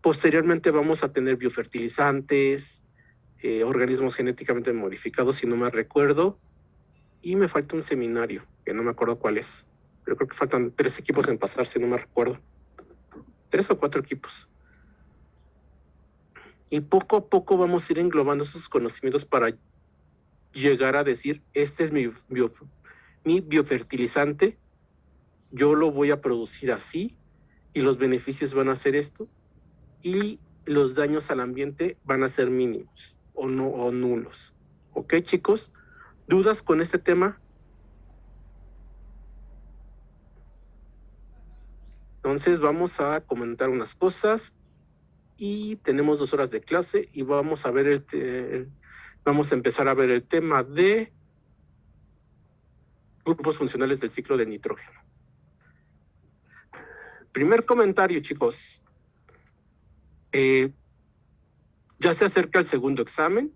Posteriormente vamos a tener biofertilizantes, organismos genéticamente modificados, si no me recuerdo, y me falta un seminario, que no me acuerdo cuál es, pero creo que faltan 3 equipos en pasar, si no me recuerdo. 3 o 4 equipos. Y poco a poco vamos a ir englobando esos conocimientos para llegar a decir, este es mi biofertilizante, yo lo voy a producir así, y los beneficios van a ser esto, y los daños al ambiente van a ser mínimos o nulos. ¿Ok, chicos? ¿Dudas con este tema? Entonces vamos a comentar unas cosas y tenemos 2 horas de clase y vamos a ver vamos a empezar a ver el tema de grupos funcionales del ciclo de nitrógeno. Primer comentario, chicos. Ya se acerca el segundo examen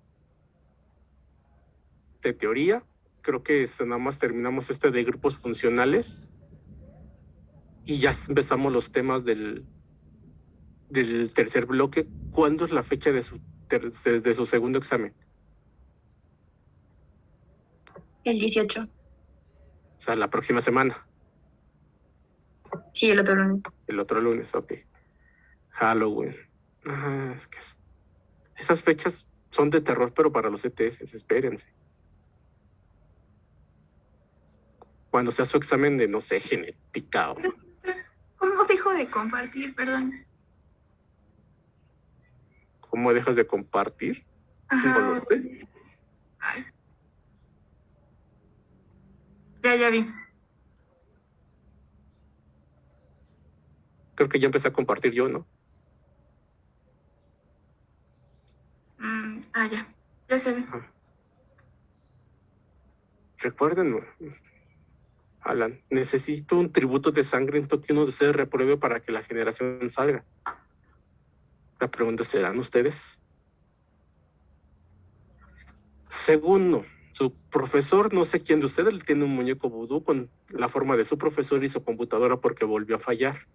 de teoría. Creo que nada más terminamos de grupos funcionales y ya empezamos los temas del tercer bloque. ¿Cuándo es la fecha de su segundo examen? El 18. O sea, la próxima semana. Sí, el otro lunes. El otro lunes, ok. Halloween. Es que esas fechas son de terror, pero para los ETS, espérense. Cuando sea su examen de, no sé, genética o... ¿Cómo dejo de compartir? Perdón. ¿Cómo dejas de compartir? Ajá. No lo sé. Ay. Ya vi. Creo que ya empecé a compartir yo, ¿no? Ya se ve. Recuerden, Alan, necesito un tributo de sangre en que uno de ustedes repruebe para que la generación salga. La pregunta es, ¿serán ustedes? Segundo, su profesor, no sé quién de ustedes, tiene un muñeco vudú con la forma de su profesor y su computadora porque volvió a fallar.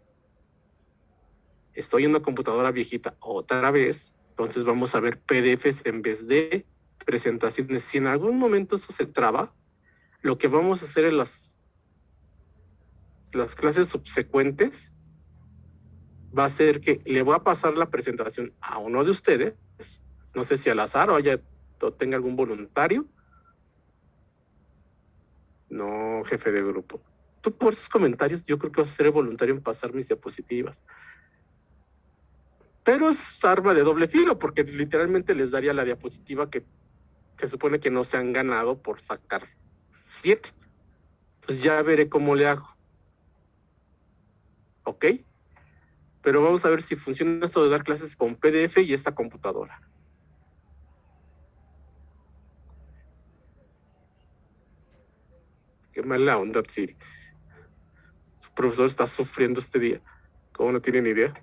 Estoy en una computadora viejita otra vez, entonces vamos a ver PDFs en vez de presentaciones. Si en algún momento esto se traba, lo que vamos a hacer en las clases subsecuentes va a ser que le voy a pasar la presentación a uno de ustedes, no sé si al azar o tenga algún voluntario. No, jefe de grupo. Tú por esos comentarios yo creo que vas a ser el voluntario en pasar mis diapositivas. Pero es arma de doble filo porque literalmente les daría la diapositiva que se supone que no se han ganado por sacar 7. Pues ya veré cómo le hago. ¿Ok? Pero vamos a ver si funciona esto de dar clases con PDF y esta computadora. Qué mala onda, Siri. Su profesor está sufriendo este día. ¿Cómo no tienen idea?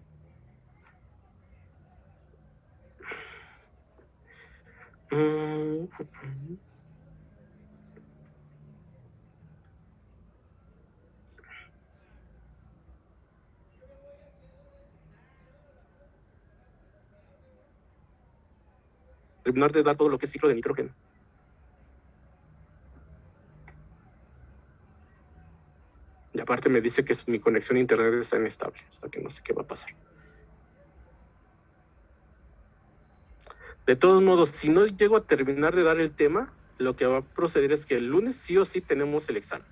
Terminar de dar todo lo que es ciclo de nitrógeno. Y aparte me dice que mi conexión a internet está inestable, o sea que no sé qué va a pasar. De todos modos, si no llego a terminar de dar el tema, lo que va a proceder es que el lunes sí o sí tenemos el examen.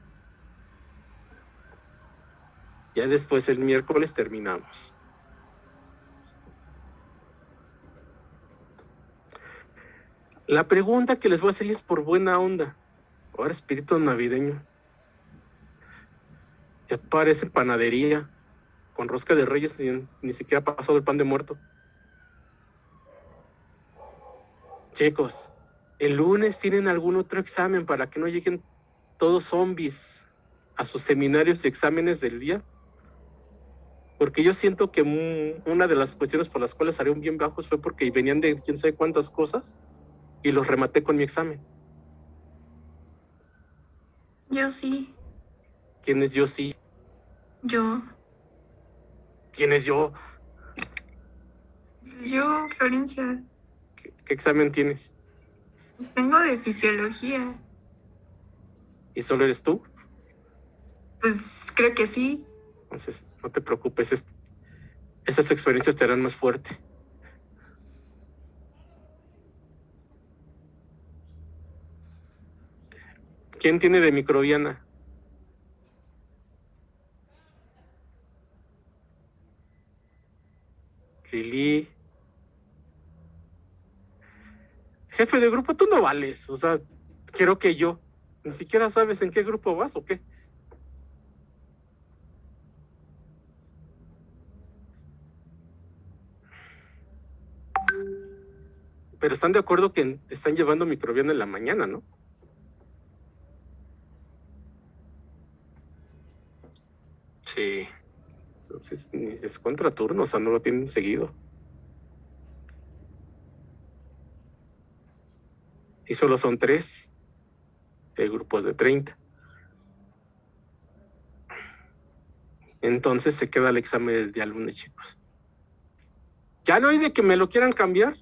Ya después el miércoles terminamos. La pregunta que les voy a hacer es por buena onda. Ahora espíritu navideño. Ya parece panadería. Con rosca de reyes ni siquiera ha pasado el pan de muerto. Chicos, ¿el lunes tienen algún otro examen para que no lleguen todos zombies a sus seminarios y exámenes del día? Porque yo siento que una de las cuestiones por las cuales salieron bien bajos fue porque venían de quién sabe cuántas cosas y los rematé con mi examen. Yo sí. ¿Quién es yo sí? Yo. ¿Quién es yo? Yo, Florencia. ¿Qué examen tienes? Tengo de fisiología. ¿Y solo eres tú? Pues creo que sí. Entonces, no te preocupes, esas experiencias te harán más fuerte. ¿Quién tiene de microbiana? Lili. Jefe de grupo, tú no vales. O sea, quiero que yo. Ni siquiera sabes en qué grupo vas o qué. Pero están de acuerdo que están llevando microbiano en la mañana, ¿no? Sí. Entonces, ni es contraturno, o sea, no lo tienen seguido. Y solo son 3 grupos de 30. Entonces se queda el examen del día lunes, chicos. Ya no hay de que me lo quieran cambiar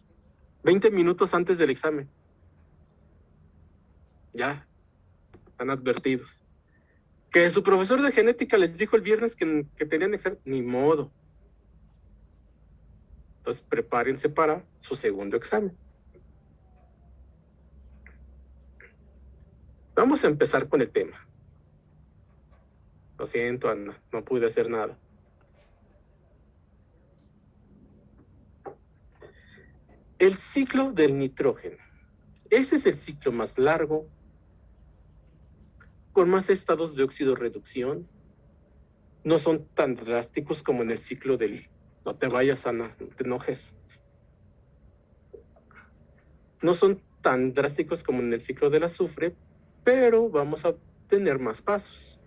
20 minutos antes del examen. Ya, están advertidos. Que su profesor de genética les dijo el viernes que tenían examen, ni modo. Entonces prepárense para su segundo examen. Vamos a empezar con el tema. Lo siento, Ana, no pude hacer nada. El ciclo del nitrógeno. Ese es el ciclo más largo, con más estados de oxidorreducción. No son tan drásticos como en el ciclo del... No te vayas, Ana, no te enojes. No son tan drásticos como en el ciclo del azufre, pero vamos a tener más pasos.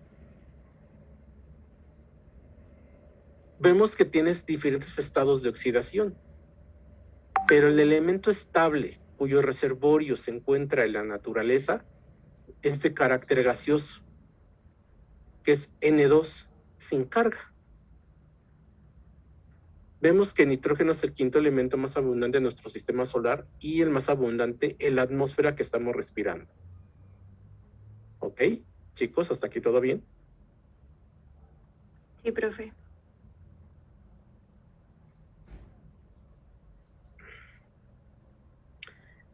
Vemos que tienes diferentes estados de oxidación, pero el elemento estable cuyo reservorio se encuentra en la naturaleza es de carácter gaseoso, que es N2 sin carga. Vemos que el nitrógeno es el quinto elemento más abundante de nuestro sistema solar y el más abundante en la atmósfera que estamos respirando. ¿Ok? Chicos, ¿hasta aquí todo bien? Sí, profe.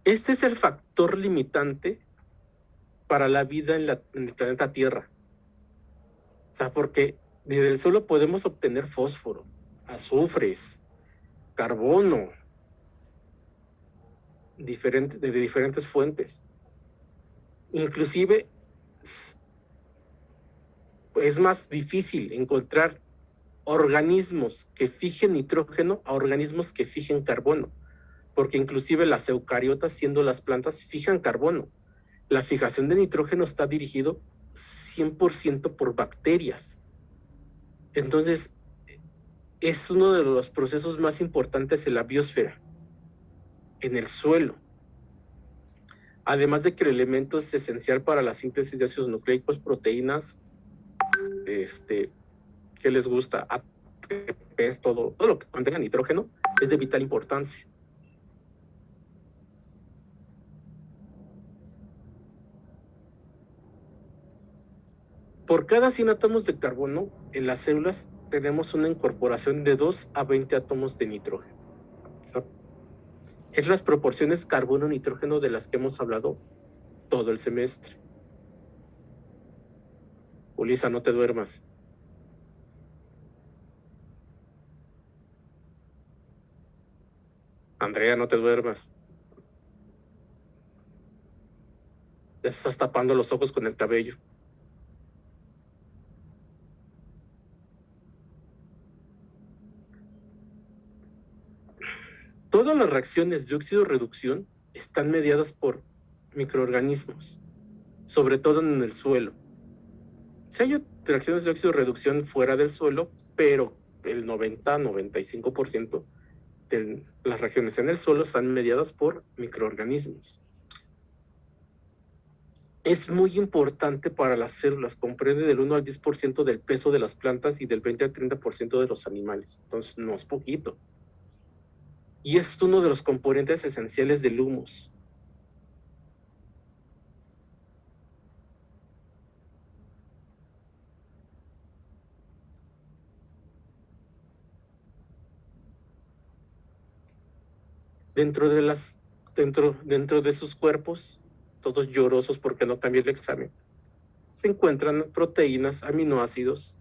Este es el factor limitante para la vida en el planeta Tierra. O sea, porque desde el suelo podemos obtener fósforo, azufres, carbono, de diferentes fuentes. Inclusive es más difícil encontrar organismos que fijen nitrógeno a organismos que fijen carbono, porque inclusive las eucariotas, siendo las plantas, fijan carbono. La fijación de nitrógeno está dirigido 100% por bacterias. Entonces, es uno de los procesos más importantes en la biosfera, en el suelo. Además de que el elemento es esencial para la síntesis de ácidos nucleicos, proteínas, ¿qué les gusta? ATPs, todo lo que contenga nitrógeno es de vital importancia. Por cada 100 átomos de carbono en las células tenemos una incorporación de 2 a 20 átomos de nitrógeno. O sea, es las proporciones carbono-nitrógeno de las que hemos hablado todo el semestre. Ulisa, no te duermas. Andrea, no te duermas. Ya estás tapando los ojos con el cabello. Todas las reacciones de óxido-reducción están mediadas por microorganismos, sobre todo en el suelo. Sí hay reacciones de óxido-reducción fuera del suelo, pero el 90-95% de las reacciones en el suelo están mediadas por microorganismos. Es muy importante para las células, comprende del 1 al 10% del peso de las plantas y del 20 al 30% de los animales, entonces no es poquito. Y es uno de los componentes esenciales del humus. Dentro de sus cuerpos, todos llorosos porque no cambié el examen, se encuentran proteínas, aminoácidos,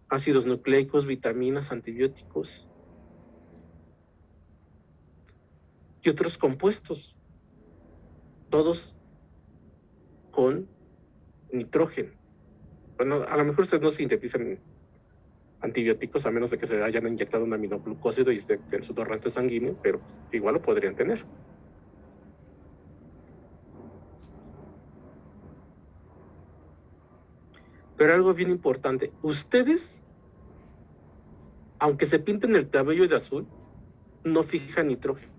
ácidos nucleicos, vitaminas, antibióticos y otros compuestos, todos con nitrógeno. Bueno, a lo mejor ustedes no sintetizan antibióticos a menos de que se hayan inyectado un aminoglucósido y esté en su torrente sanguíneo, pero igual lo podrían tener. Pero algo bien importante, ustedes, aunque se pinten el cabello de azul, no fijan nitrógeno.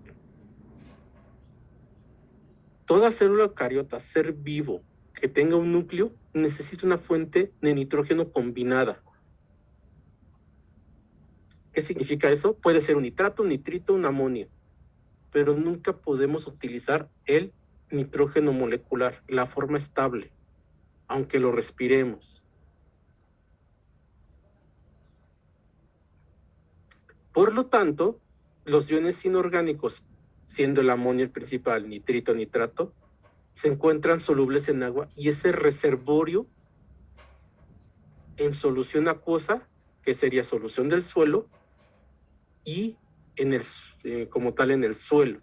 Toda célula eucariota, ser vivo, que tenga un núcleo, necesita una fuente de nitrógeno combinada. ¿Qué significa eso? Puede ser un nitrato, un nitrito, un amonio, pero nunca podemos utilizar el nitrógeno molecular, la forma estable, aunque lo respiremos. Por lo tanto, los iones inorgánicos, siendo el amonio el principal, nitrito, nitrato, se encuentran solubles en agua y ese reservorio en solución acuosa, que sería solución del suelo, y como tal en el suelo.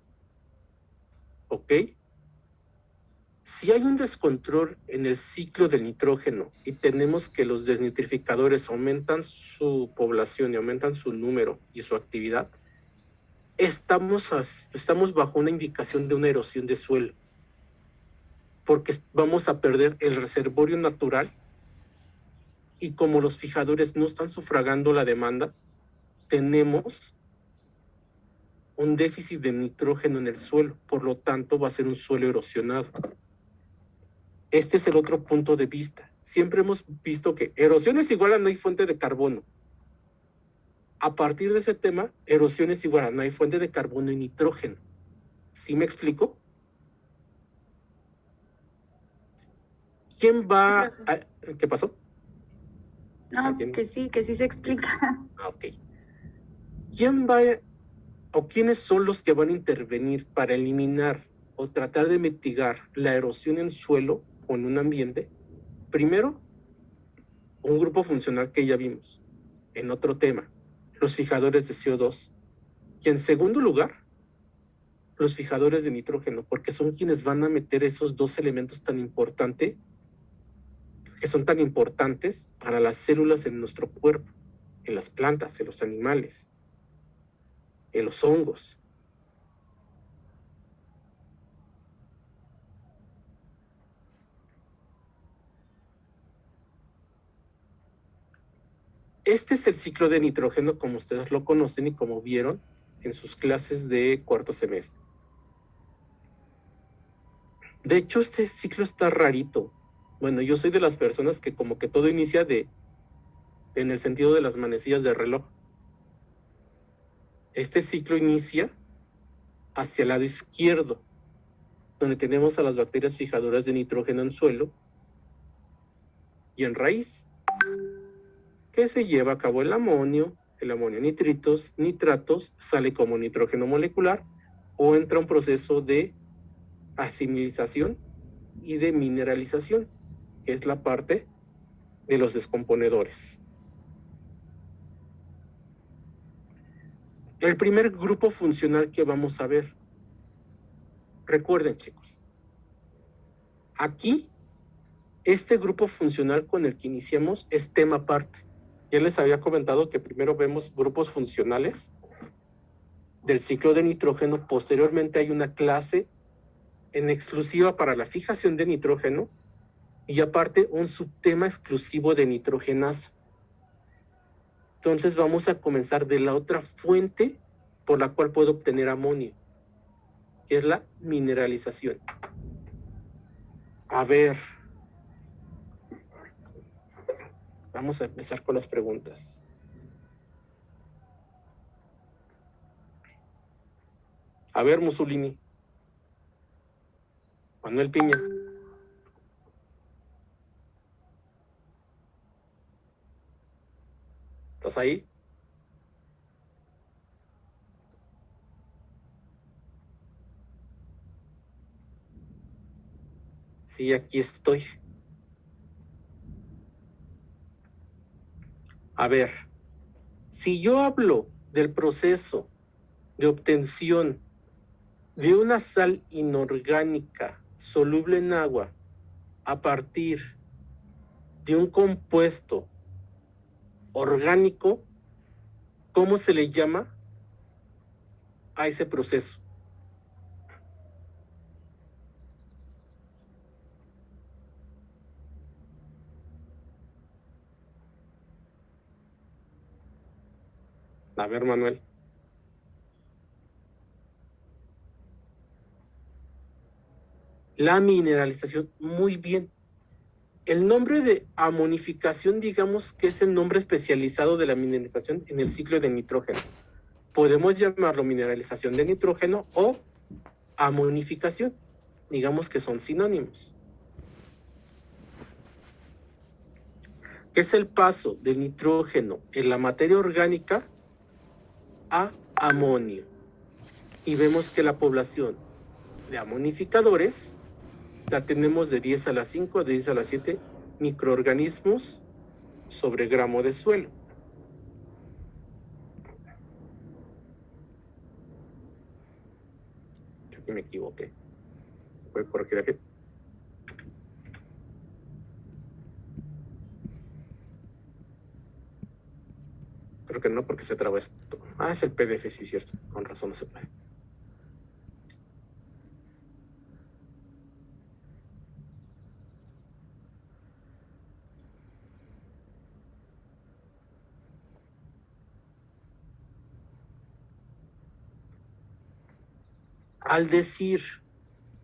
¿Ok? Si hay un descontrol en el ciclo del nitrógeno y tenemos que los desnitrificadores aumentan su población y aumentan su número y su actividad, estamos bajo una indicación de una erosión de suelo, porque vamos a perder el reservorio natural y como los fijadores no están sufragando la demanda, tenemos un déficit de nitrógeno en el suelo, por lo tanto va a ser un suelo erosionado. Este es el otro punto de vista. Siempre hemos visto que erosión es igual a no hay fuente de carbono. A partir de ese tema, erosión es igual a no hay fuente de carbono y nitrógeno. ¿Sí me explico? ¿Quién va a... ¿Qué pasó? No, que sí se explica. Ok. ¿Quién va o quiénes son los que van a intervenir para eliminar o tratar de mitigar la erosión en suelo o en un ambiente? Primero, un grupo funcional que ya vimos en otro tema, los fijadores de CO2. Y en segundo lugar, los fijadores de nitrógeno, porque son quienes van a meter esos dos elementos que son tan importantes para las células en nuestro cuerpo, en las plantas, en los animales, en los hongos. Este es el ciclo de nitrógeno como ustedes lo conocen y como vieron en sus clases de cuarto semestre. De hecho, este ciclo está rarito. Bueno, yo soy de las personas que como que todo inicia en el sentido de las manecillas de reloj. Este ciclo inicia hacia el lado izquierdo, donde tenemos a las bacterias fijadoras de nitrógeno en suelo y en raíz, que se lleva a cabo el amonio nitritos, nitratos, sale como nitrógeno molecular o entra un proceso de asimilización y de mineralización, que es la parte de los descomponedores. El primer grupo funcional que vamos a ver, recuerden chicos, aquí este grupo funcional con el que iniciamos es tema aparte. Ya les había comentado que primero vemos grupos funcionales del ciclo de nitrógeno, posteriormente hay una clase en exclusiva para la fijación de nitrógeno y aparte un subtema exclusivo de nitrogenasa. Entonces vamos a comenzar de la otra fuente por la cual puedo obtener amonio, que es la mineralización. A ver, vamos a empezar con las preguntas. A ver, Mussolini. Manuel Piña. ¿Estás ahí? Sí, aquí estoy. A ver, si yo hablo del proceso de obtención de una sal inorgánica soluble en agua a partir de un compuesto orgánico, ¿cómo se le llama a ese proceso? A ver, Manuel. La mineralización, muy bien. El nombre de amonificación, digamos que es el nombre especializado de la mineralización en el ciclo de nitrógeno. Podemos llamarlo mineralización de nitrógeno o amonificación. Digamos que son sinónimos. Que es el paso del nitrógeno en la materia orgánica a amonio. Y vemos que la población de amonificadores la tenemos de 10 a la 5, de 10 a la 7 microorganismos sobre gramo de suelo. Creo que me equivoqué. Voy a corregir aquí. Creo que no, porque se traba esto. Ah, es el PDF, sí, cierto. Con razón no se puede. Al decir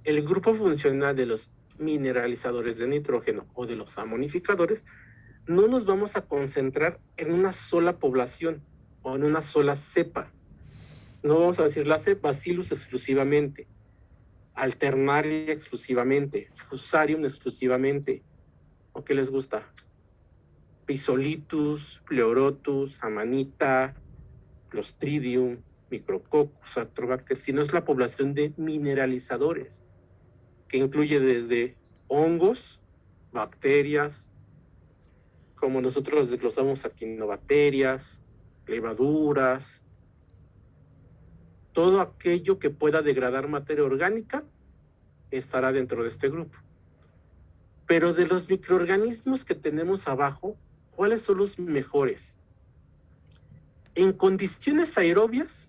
el grupo funcional de los mineralizadores de nitrógeno o de los amonificadores, no nos vamos a concentrar en una sola población o en una sola cepa. No vamos a decir Lactobacillus exclusivamente, Alternaria exclusivamente, Fusarium exclusivamente. ¿O qué les gusta? Pisolitus, Pleurotus, Amanita, Clostridium, Micrococcus, Atrobacter, sino es la población de mineralizadores, que incluye desde hongos, bacterias, como nosotros los desglosamos aquí, bacterias, levaduras, todo aquello que pueda degradar materia orgánica estará dentro de este grupo. Pero de los microorganismos que tenemos abajo, ¿cuáles son los mejores? En condiciones aerobias,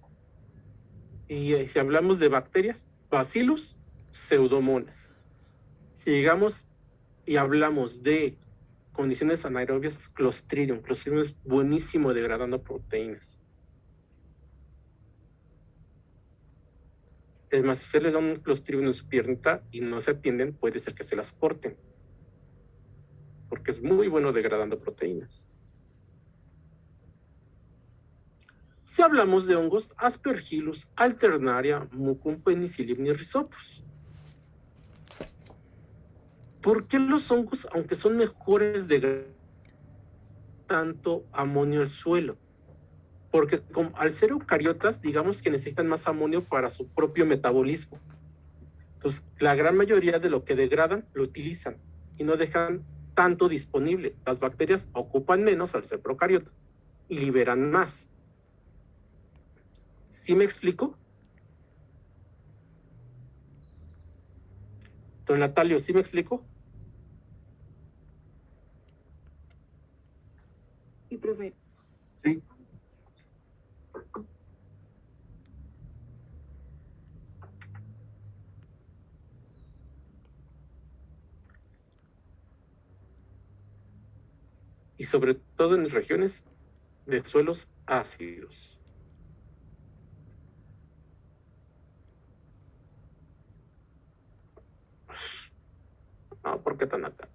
y si hablamos de bacterias, Bacillus, Pseudomonas. Si llegamos y hablamos de condiciones anaerobias, Clostridium. Clostridium es buenísimo degradando proteínas. Es más, si ustedes les dan un Clostridium en su piernita y no se atienden, puede ser que se las corten, porque es muy bueno degradando proteínas. Si hablamos de hongos, Aspergillus, Alternaria, Mucum, Penicillium y Rhizopus. ¿Por qué los hongos, aunque son mejores, degradan tanto amonio al suelo? Porque al ser eucariotas, digamos que necesitan más amonio para su propio metabolismo. Entonces, la gran mayoría de lo que degradan lo utilizan y no dejan tanto disponible. Las bacterias ocupan menos al ser procariotas y liberan más. ¿Sí me explico? Don Natalio, ¿sí me explico? Sí, profe. Sí. Y sobre todo en las regiones de suelos ácidos. No, ¿por qué tan acá?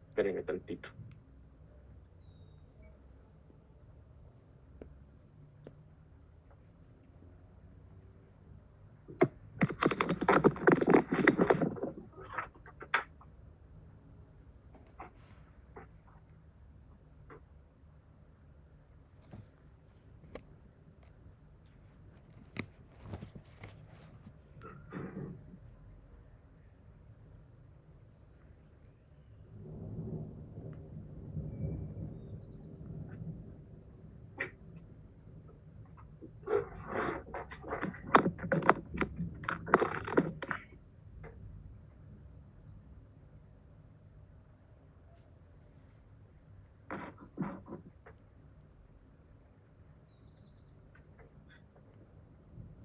Espérenme tantito.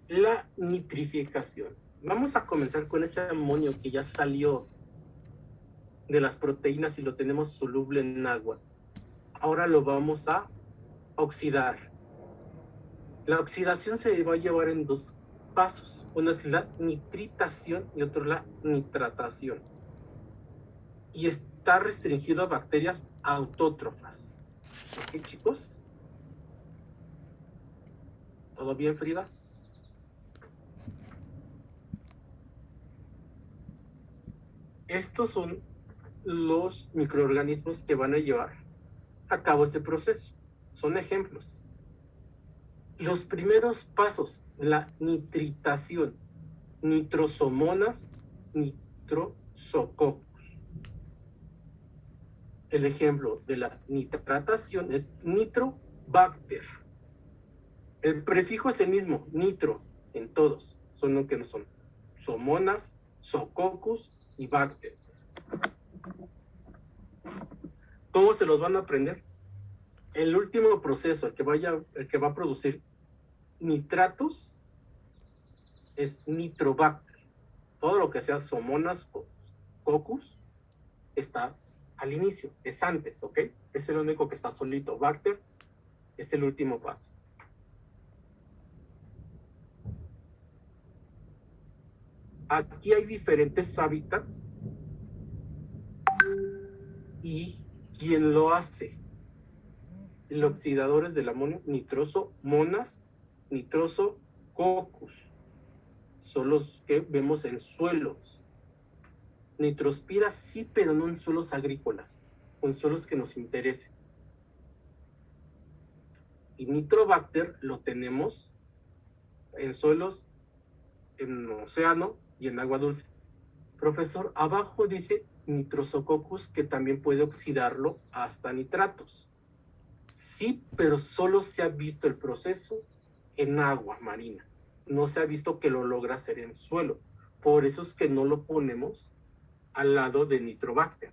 La nitrificación. Vamos a comenzar con ese amonio que ya salió de las proteínas y lo tenemos soluble en agua. Ahora lo vamos a oxidar. La oxidación se va a llevar en dos pasos. Uno es la nitritación y otro la nitratación. Y está restringido a bacterias autótrofas. ¿Ok, chicos? ¿Todo bien, Frida? Estos son los microorganismos que van a llevar a cabo este proceso. Son ejemplos. Los primeros pasos, la nitritación, nitrosomonas, nitrosococcus. El ejemplo de la nitratación es nitrobacter. El prefijo es el mismo, nitro, en todos. Son lo que no son. Somonas, sococcus y bacter. ¿Cómo se los van a aprender? El último proceso, el que va a producir nitratos, es nitrobacter. Todo lo que sea somonas o coccus está al inicio, es antes, ¿ok? Es el único que está solito. Bacter es el último paso. Aquí hay diferentes hábitats y ¿quién lo hace? El oxidadores del amonio, nitrosomonas, nitrosococcus. Son los que vemos en suelos. Nitrospira sí, pero no en suelos agrícolas, o en suelos que nos interesen. Y nitrobacter lo tenemos en suelos, en océano y en agua dulce. Profesor, abajo dice nitrosococcus que también puede oxidarlo hasta nitratos. Sí, pero solo se ha visto el proceso en agua marina. No se ha visto que lo logra hacer en suelo. Por eso es que no lo ponemos al lado de nitrobacter.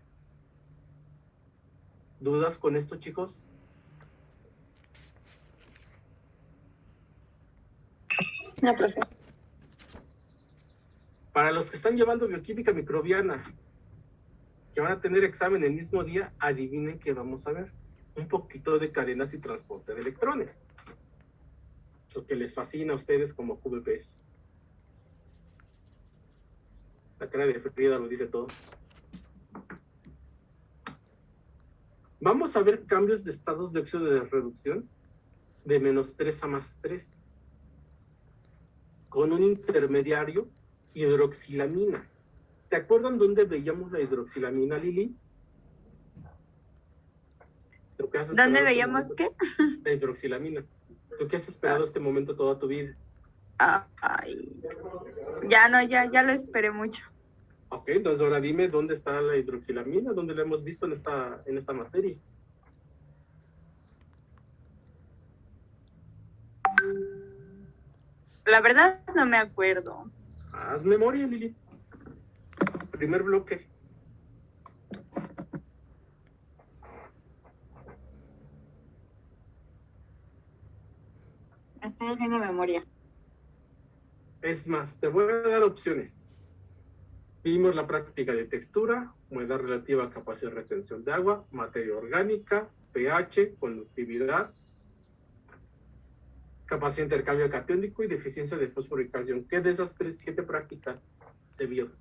¿Dudas con esto, chicos? No, profe. Para los que están llevando bioquímica microbiana, que van a tener examen el mismo día, adivinen qué vamos a ver. Un poquito de cadenas y transporte de electrones. Lo que les fascina a ustedes como QVPs. La cara de Frida lo dice todo. Vamos a ver cambios de estados de óxido de reducción de -3 a +3 con un intermediario hidroxilamina. ¿Se acuerdan dónde veíamos la hidroxilamina, Lili? ¿Dónde veíamos qué? La hidroxilamina. ¿Tú qué has esperado este momento toda tu vida? Ay, ya lo esperé mucho. Ok, entonces ahora dime dónde está la hidroxilamina, dónde la hemos visto en esta materia. La verdad no me acuerdo. Haz memoria, Lili. Primer bloque. Estoy haciendo memoria. Es más, te voy a dar opciones. Vimos la práctica de textura, humedad relativa, capacidad de retención de agua, materia orgánica, pH, conductividad, capacidad de intercambio catiónico y deficiencia de fósforo y calcio. ¿Qué de esas 7 prácticas se vio?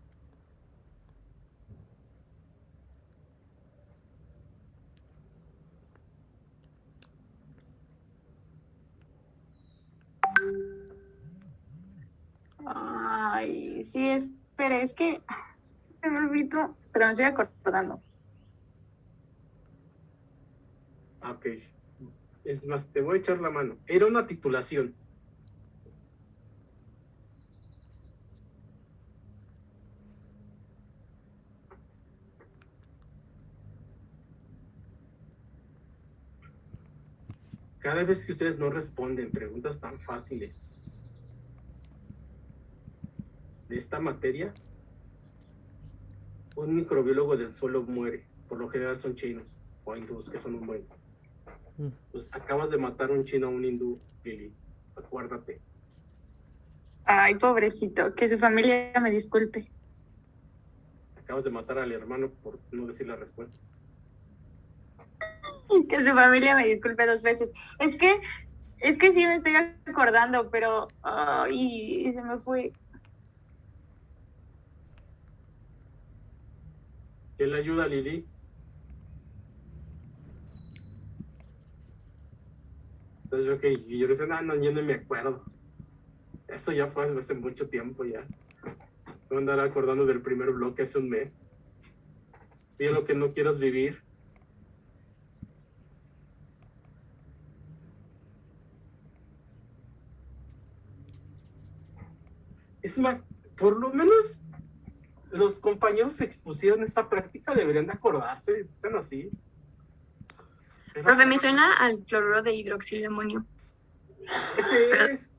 Ay, sí, espera, es que se me olvidó, pero me estoy acordando. Ok. Es más, te voy a echar la mano. Era una titulación. Cada vez que ustedes no responden preguntas tan fáciles de esta materia, un microbiólogo del suelo muere. Por lo general son chinos o hindús, que son un buen. Pues acabas de matar a un chino o un hindú, Lili. Acuérdate. Ay, pobrecito, que su familia me disculpe. Acabas de matar al hermano por no decir la respuesta. Que su familia me disculpe 2 veces. Es que sí me estoy acordando, pero ay, se me fue. ¿Quién le ayuda, Lili? Entonces yo que yo le decía, no, yo no me acuerdo. Eso ya fue hace mucho tiempo ya. Me andar acordando del primer bloque hace un mes. Vive lo que no quieras vivir. Es más, por lo menos los compañeros que expusieron esta práctica deberían de acordarse, dicen así. Profe, me suena al cloruro de hidroxilamonio. Ese es.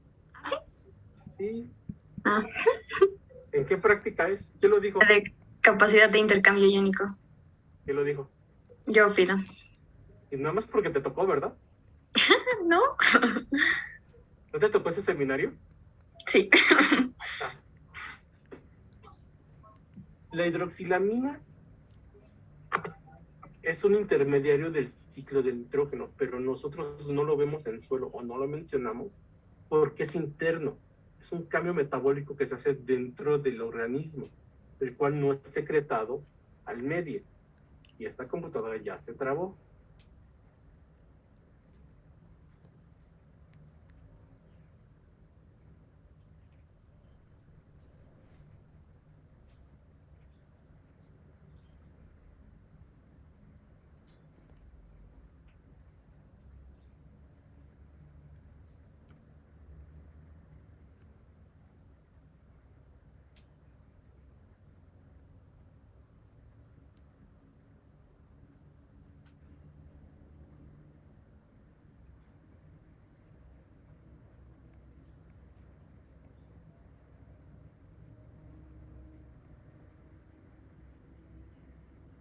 ¿Sí? Sí. Ah, ¿En qué práctica es? ¿Quién lo dijo? de capacidad de intercambio iónico. ¿Quién lo dijo? Yo, Frida. Y nada más porque te tocó, ¿verdad? ¿No? ¿No te tocó ese seminario? Sí. La hidroxilamina es un intermediario del ciclo del nitrógeno, pero nosotros no lo vemos en suelo o no lo mencionamos porque es interno. Es un cambio metabólico que se hace dentro del organismo, el cual no es secretado al medio. Y esta computadora ya se trabó.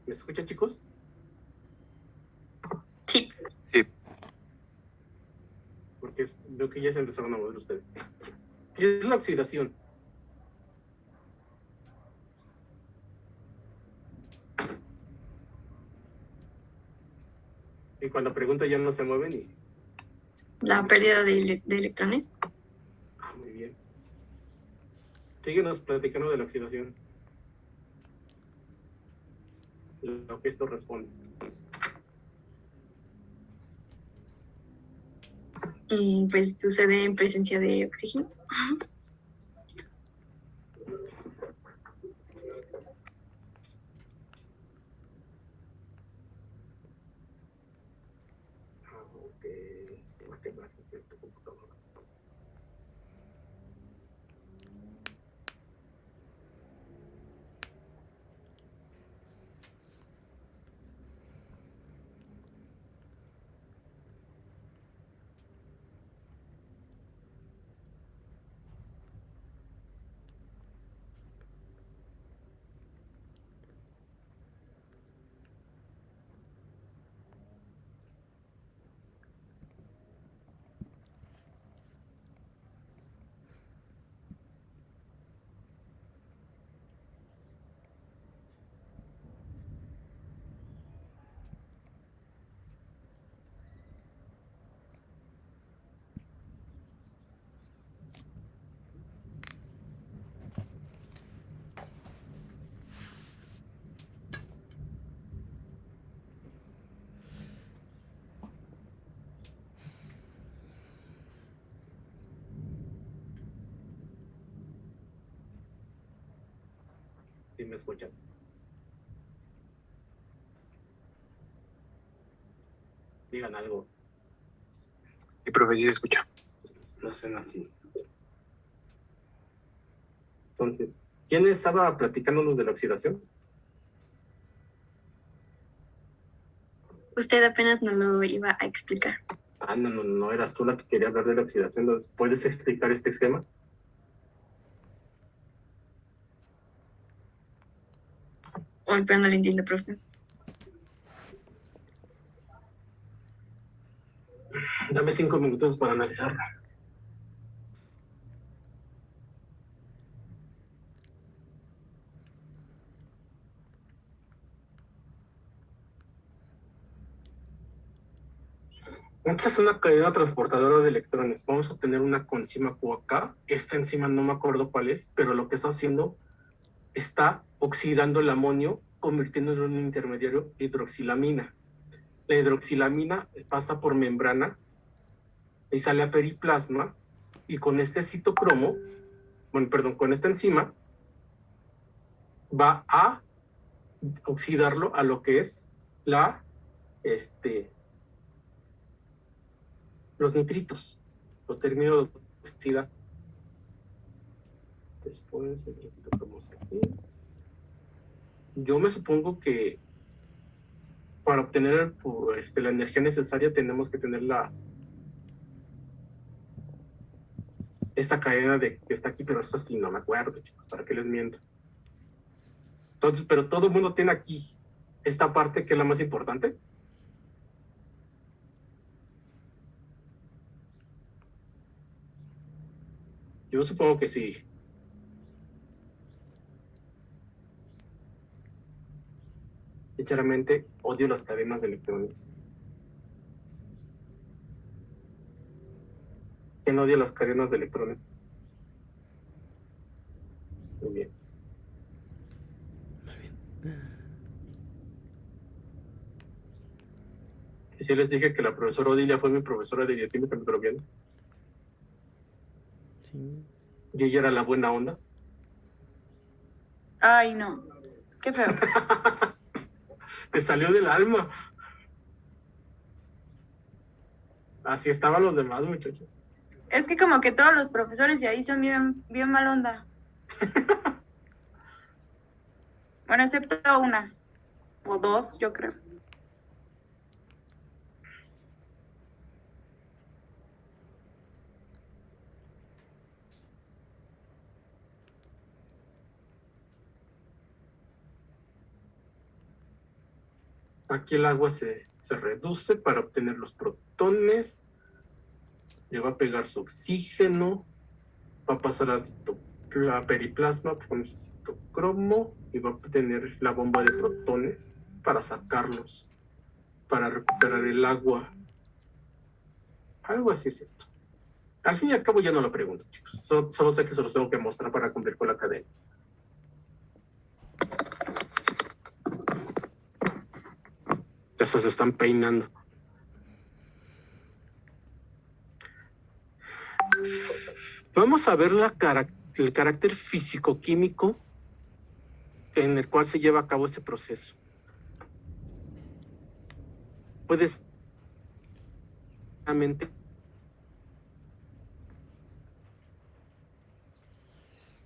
¿Me escuchan, chicos? Sí. Sí. Porque veo que ya se empezaron a mover ustedes. ¿Qué es la oxidación? Y cuando pregunto ya no se mueven y... La pérdida de electrones. Ah, muy bien. Síguenos platicando de la oxidación. Lo que esto responde. Pues sucede en presencia de oxígeno. Ok. ¿Por qué más es este computador? ¿Sí me escuchan? Digan algo. Y profe, sí se escucha. No suena así. Entonces, ¿quién estaba platicándonos de la oxidación? Usted apenas nos lo iba a explicar. Ah, no eras tú la que quería hablar de la oxidación. Entonces, ¿puedes explicar este esquema? Ay, pero no lo entiendo, profe. Dame 5 minutos para analizarlo. Esta es una cadena transportadora de electrones. Vamos a tener una coenzima Q acá. Esta enzima no me acuerdo cuál es, pero lo que está haciendo está oxidando el amonio, convirtiéndolo en un intermediario hidroxilamina. La hidroxilamina pasa por membrana y sale a periplasma, y con este citocromo, con esta enzima, va a oxidarlo a lo que es los nitritos. Lo termino de oxidar. Después el citocromo aquí. Yo me supongo que para obtener la energía necesaria tenemos que tener esta cadena que está aquí, pero esta sí no me acuerdo, chicos, ¿para qué les miento? Entonces, pero todo el mundo tiene aquí esta parte que es la más importante. Yo supongo que sí. Sinceramente, odio las cadenas de electrones. ¿Quién odia las cadenas de electrones? Muy bien. Y si les dije que la profesora Odilia fue mi profesora de bioquímica microbiana. Sí. Y ella era la buena onda. Ay, no. Qué feo. Me salió del alma. Así estaban los demás, muchachos. Es que como que todos los profesores de ahí son bien, bien mal onda. Bueno, excepto una. O dos, yo creo. Aquí el agua se reduce para obtener los protones. Le va a pegar su oxígeno. Va a pasar a periplasma con su citocromo y va a obtener la bomba de protones para sacarlos, para recuperar el agua. Algo así es esto. Al fin y al cabo ya no lo pregunto, chicos. Solo sé que se los tengo que mostrar para cumplir con la cadena. Ya se están peinando. Vamos a ver el carácter físico-químico en el cual se lleva a cabo este proceso. Puedes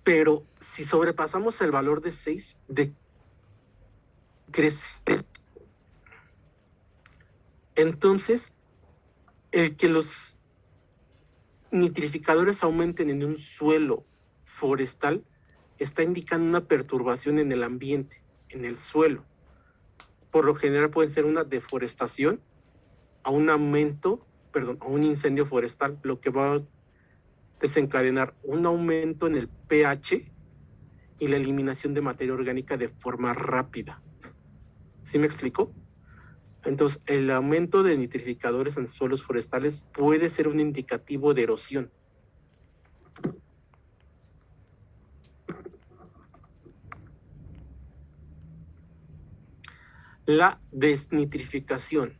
pero si sobrepasamos el valor de 6, crece. Entonces, el que los nitrificadores aumenten en un suelo forestal está indicando una perturbación en el ambiente, en el suelo. Por lo general puede ser una deforestación a un incendio forestal, lo que va a desencadenar un aumento en el pH y la eliminación de materia orgánica de forma rápida. ¿Sí me explico? Entonces, el aumento de nitrificadores en suelos forestales puede ser un indicativo de erosión. La desnitrificación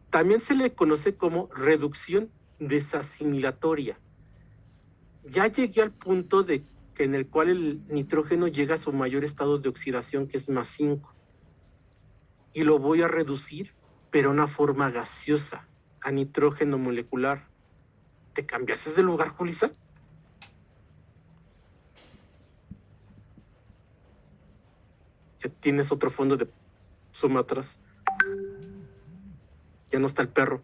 también se le conoce como reducción desasimilatoria. Ya llegué al punto en el cual el nitrógeno llega a su mayor estado de oxidación, que es +5. Y lo voy a reducir, pero a una forma gaseosa, a nitrógeno molecular. ¿Te cambiaste de lugar, Julissa? Ya tienes otro fondo de suma atrás. Ya no está el perro.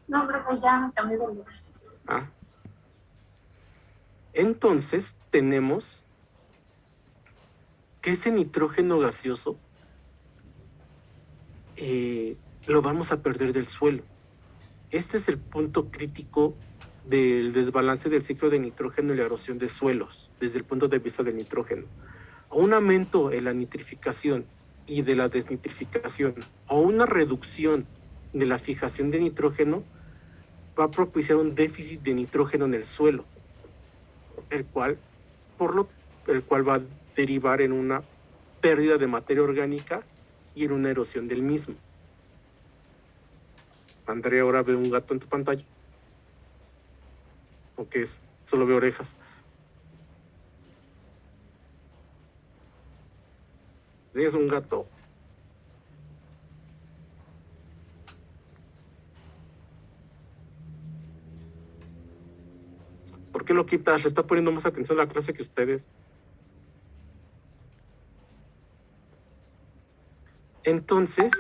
No, profe, ya me cambié de lugar. Entonces tenemos que ese nitrógeno gaseoso lo vamos a perder del suelo. Este es el punto crítico del desbalance del ciclo de nitrógeno y la erosión de suelos, desde el punto de vista del nitrógeno. A un aumento en la nitrificación y de la desnitrificación o una reducción de la fijación de nitrógeno va a propiciar un déficit de nitrógeno en el suelo, el cual va a derivar en una pérdida de materia orgánica y en una erosión del mismo. Andrea, ahora ve un gato en tu pantalla. ¿O qué es? Solo veo orejas. Sí, es un gato. ¿Por qué lo quitas? Le está poniendo más atención a la clase que ustedes. Entonces,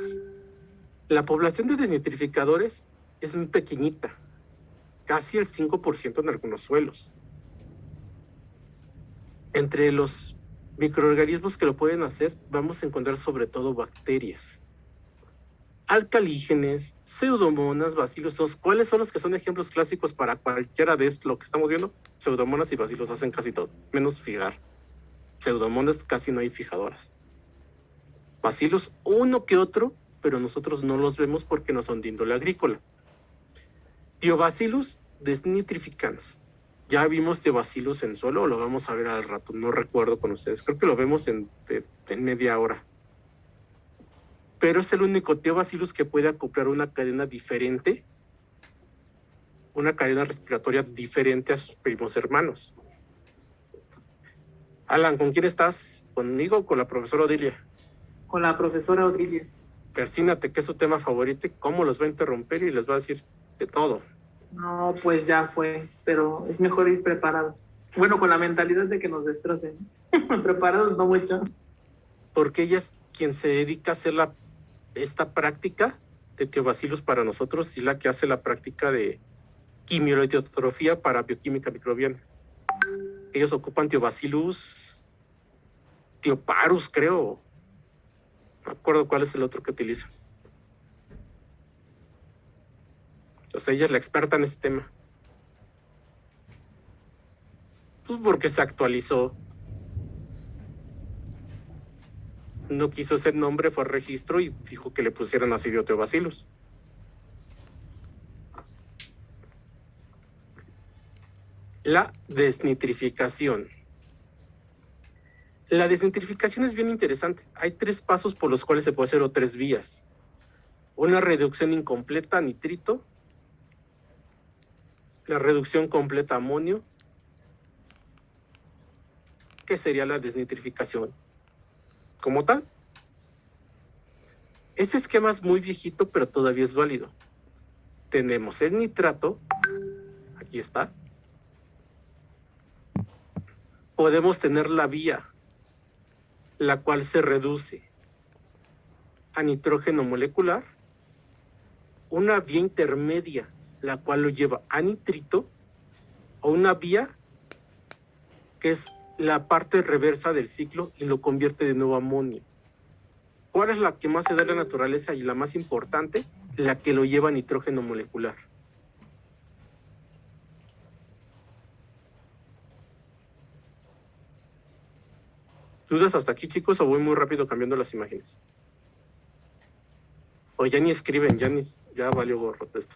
la población de desnitrificadores es muy pequeñita, casi el 5% en algunos suelos. Entre los microorganismos que lo pueden hacer, vamos a encontrar sobre todo bacterias, alcalígenes, pseudomonas, bacilos. ¿Cuáles son los que son ejemplos clásicos para cualquiera de lo que estamos viendo? Pseudomonas y bacilos hacen casi todo, menos fijar. Pseudomonas casi no hay fijadoras. Bacilos, uno que otro, pero nosotros no los vemos porque no son de índole agrícola. Thiobacillus desnitrificans. Ya vimos Thiobacillus en suelo, o lo vamos a ver al rato, no recuerdo con ustedes. Creo que lo vemos en media hora. Pero es el único Thiobacillus que puede acoplar una cadena diferente, una cadena respiratoria diferente a sus primos hermanos. Alan, ¿con quién estás? ¿Conmigo o con la profesora Odilia? Con la profesora Odilia. Persínate, que es su tema favorito, y cómo los va a interrumpir y les va a decir de todo. No, pues ya fue, pero es mejor ir preparado. Bueno, con la mentalidad de que nos destrocen. Preparados no mucho. Porque ella es quien se dedica a hacer esta práctica de Thiobacillus para nosotros, y la que hace la práctica de quimiolitotrofía para bioquímica microbiana. Ellos ocupan Thiobacillus, Thioparus, creo. No me acuerdo cuál es el otro que utilizan. O sea, ella es la experta en este tema. Pues porque se actualizó. No quiso ese nombre, fue al registro y dijo que le pusieran Acidio Thiobacillus. La desnitrificación. La desnitrificación es bien interesante. Hay 3 pasos por los cuales se puede hacer, o 3 vías. Una reducción incompleta a nitrito, la reducción completa a amonio, que sería la desnitrificación como tal. Ese esquema es muy viejito, pero todavía es válido. Tenemos el nitrato, aquí está. Podemos tener la vía, la cual se reduce a nitrógeno molecular, una vía intermedia, la cual lo lleva a nitrito, o una vía que es la parte reversa del ciclo y lo convierte de nuevo a amonio. ¿Cuál es la que más se da en la naturaleza y la más importante? La que lo lleva a nitrógeno molecular. ¿Dudas hasta aquí, chicos, o voy muy rápido cambiando las imágenes? O ya ni escriben, ya valió gorro de esto.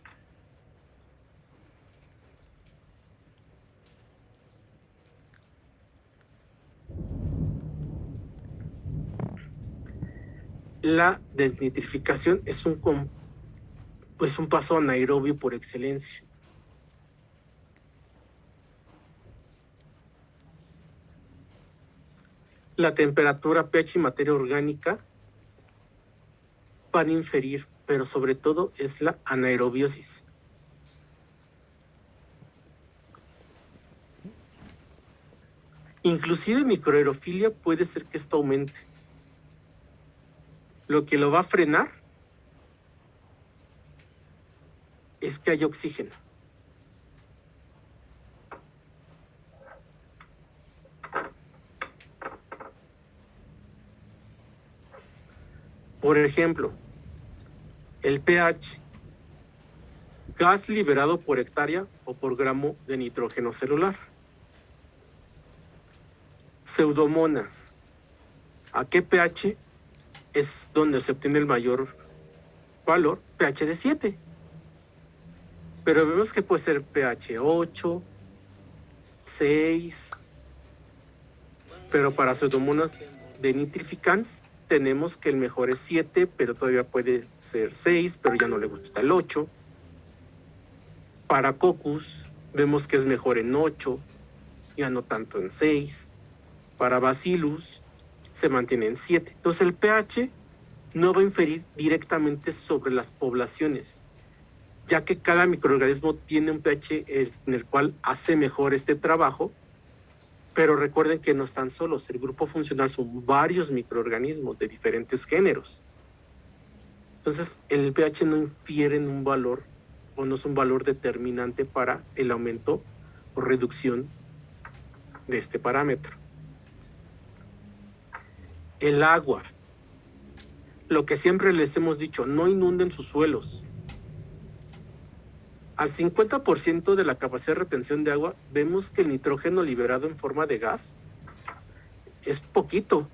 La desnitrificación es un paso anaerobio por excelencia. La temperatura, pH y materia orgánica van a inferir, pero sobre todo es la anaerobiosis. Inclusive microaerofilia puede ser que esto aumente. Lo que lo va a frenar es que haya oxígeno. Por ejemplo, el pH, gas liberado por hectárea o por gramo de nitrógeno celular. Pseudomonas, ¿a qué pH es donde se obtiene el mayor valor, pH de 7. Pero vemos que puede ser pH 8, 6, pero para Pseudomonas de nitrificans tenemos que el mejor es 7, pero todavía puede ser 6, pero ya no le gusta el 8. Para Coccus vemos que es mejor en 8, ya no tanto en 6. Para Bacillus se mantiene en 7. Entonces el pH no va a inferir directamente sobre las poblaciones, ya que cada microorganismo tiene un pH en el cual hace mejor este trabajo, pero recuerden que no están solos, el grupo funcional son varios microorganismos de diferentes géneros. Entonces el pH no infiere en un valor o no es un valor determinante para el aumento o reducción de este parámetro. El agua, lo que siempre les hemos dicho, no inunden sus suelos. Al 50% de la capacidad de retención de agua, vemos que el nitrógeno liberado en forma de gas es poquito.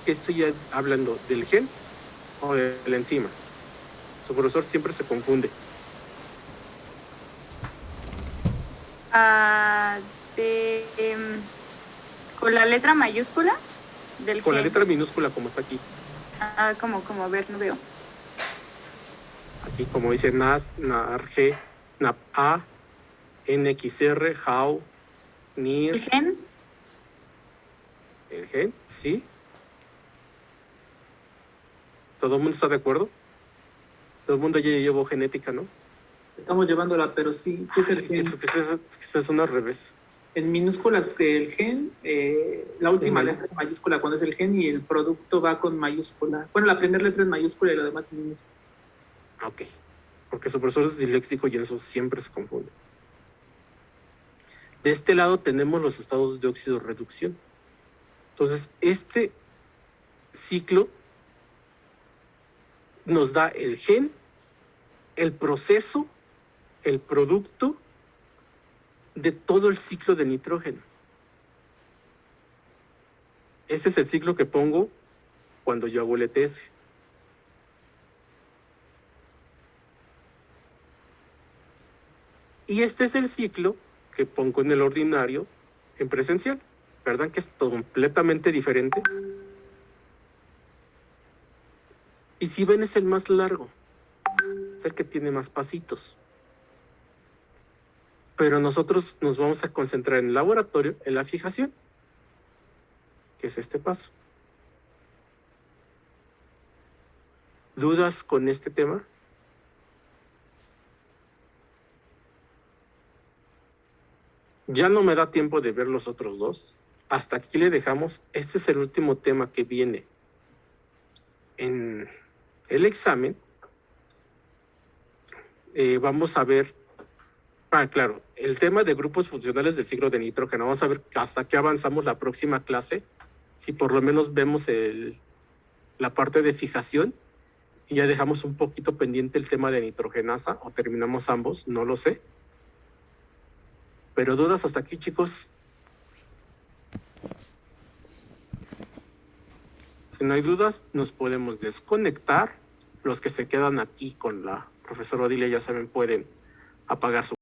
Que estoy ya hablando del gen o de la enzima. Su profesor siempre se confunde. Con la letra mayúscula del Con la gen. letra minúscula como está aquí. Como a ver, no veo. Aquí como dice NAS, NARG, NAPA, NXR, HAO, NIR. ¿El gen? El gen, sí. ¿Todo el mundo está de acuerdo? Todo el mundo ya llevó genética, ¿no? Estamos llevándola, pero sí es el gen. Sí, que son al revés. En minúsculas que el gen, la última Sí. letra es mayúscula cuando es el gen y el producto va con mayúscula. Bueno, la primera letra es mayúscula y lo demás es minúscula. Ok. Porque su profesor es disléxico y eso siempre se confunde. De este lado tenemos los estados de óxido-reducción. Entonces, este ciclo nos da el gen, el proceso, el producto de todo el ciclo de nitrógeno. Este es el ciclo que pongo cuando yo hago el ETS. Y este es el ciclo que pongo en el ordinario en presencial. ¿Verdad que es completamente diferente? Y si ven, es el más largo, es el que tiene más pasitos. Pero nosotros nos vamos a concentrar en el laboratorio, en la fijación, que es este paso. ¿Dudas con este tema? Ya no me da tiempo de ver los otros dos. Hasta aquí le dejamos. Este es el último tema que viene en el examen. Vamos a ver, claro, el tema de grupos funcionales del ciclo de nitrógeno. Vamos a ver hasta qué avanzamos la próxima clase. Si por lo menos vemos la parte de fijación y ya dejamos un poquito pendiente el tema de nitrogenasa o terminamos ambos, no lo sé. Pero dudas hasta aquí, chicos. Si no hay dudas, nos podemos desconectar. Los que se quedan aquí con la profesora Odilia, ya saben, pueden apagar su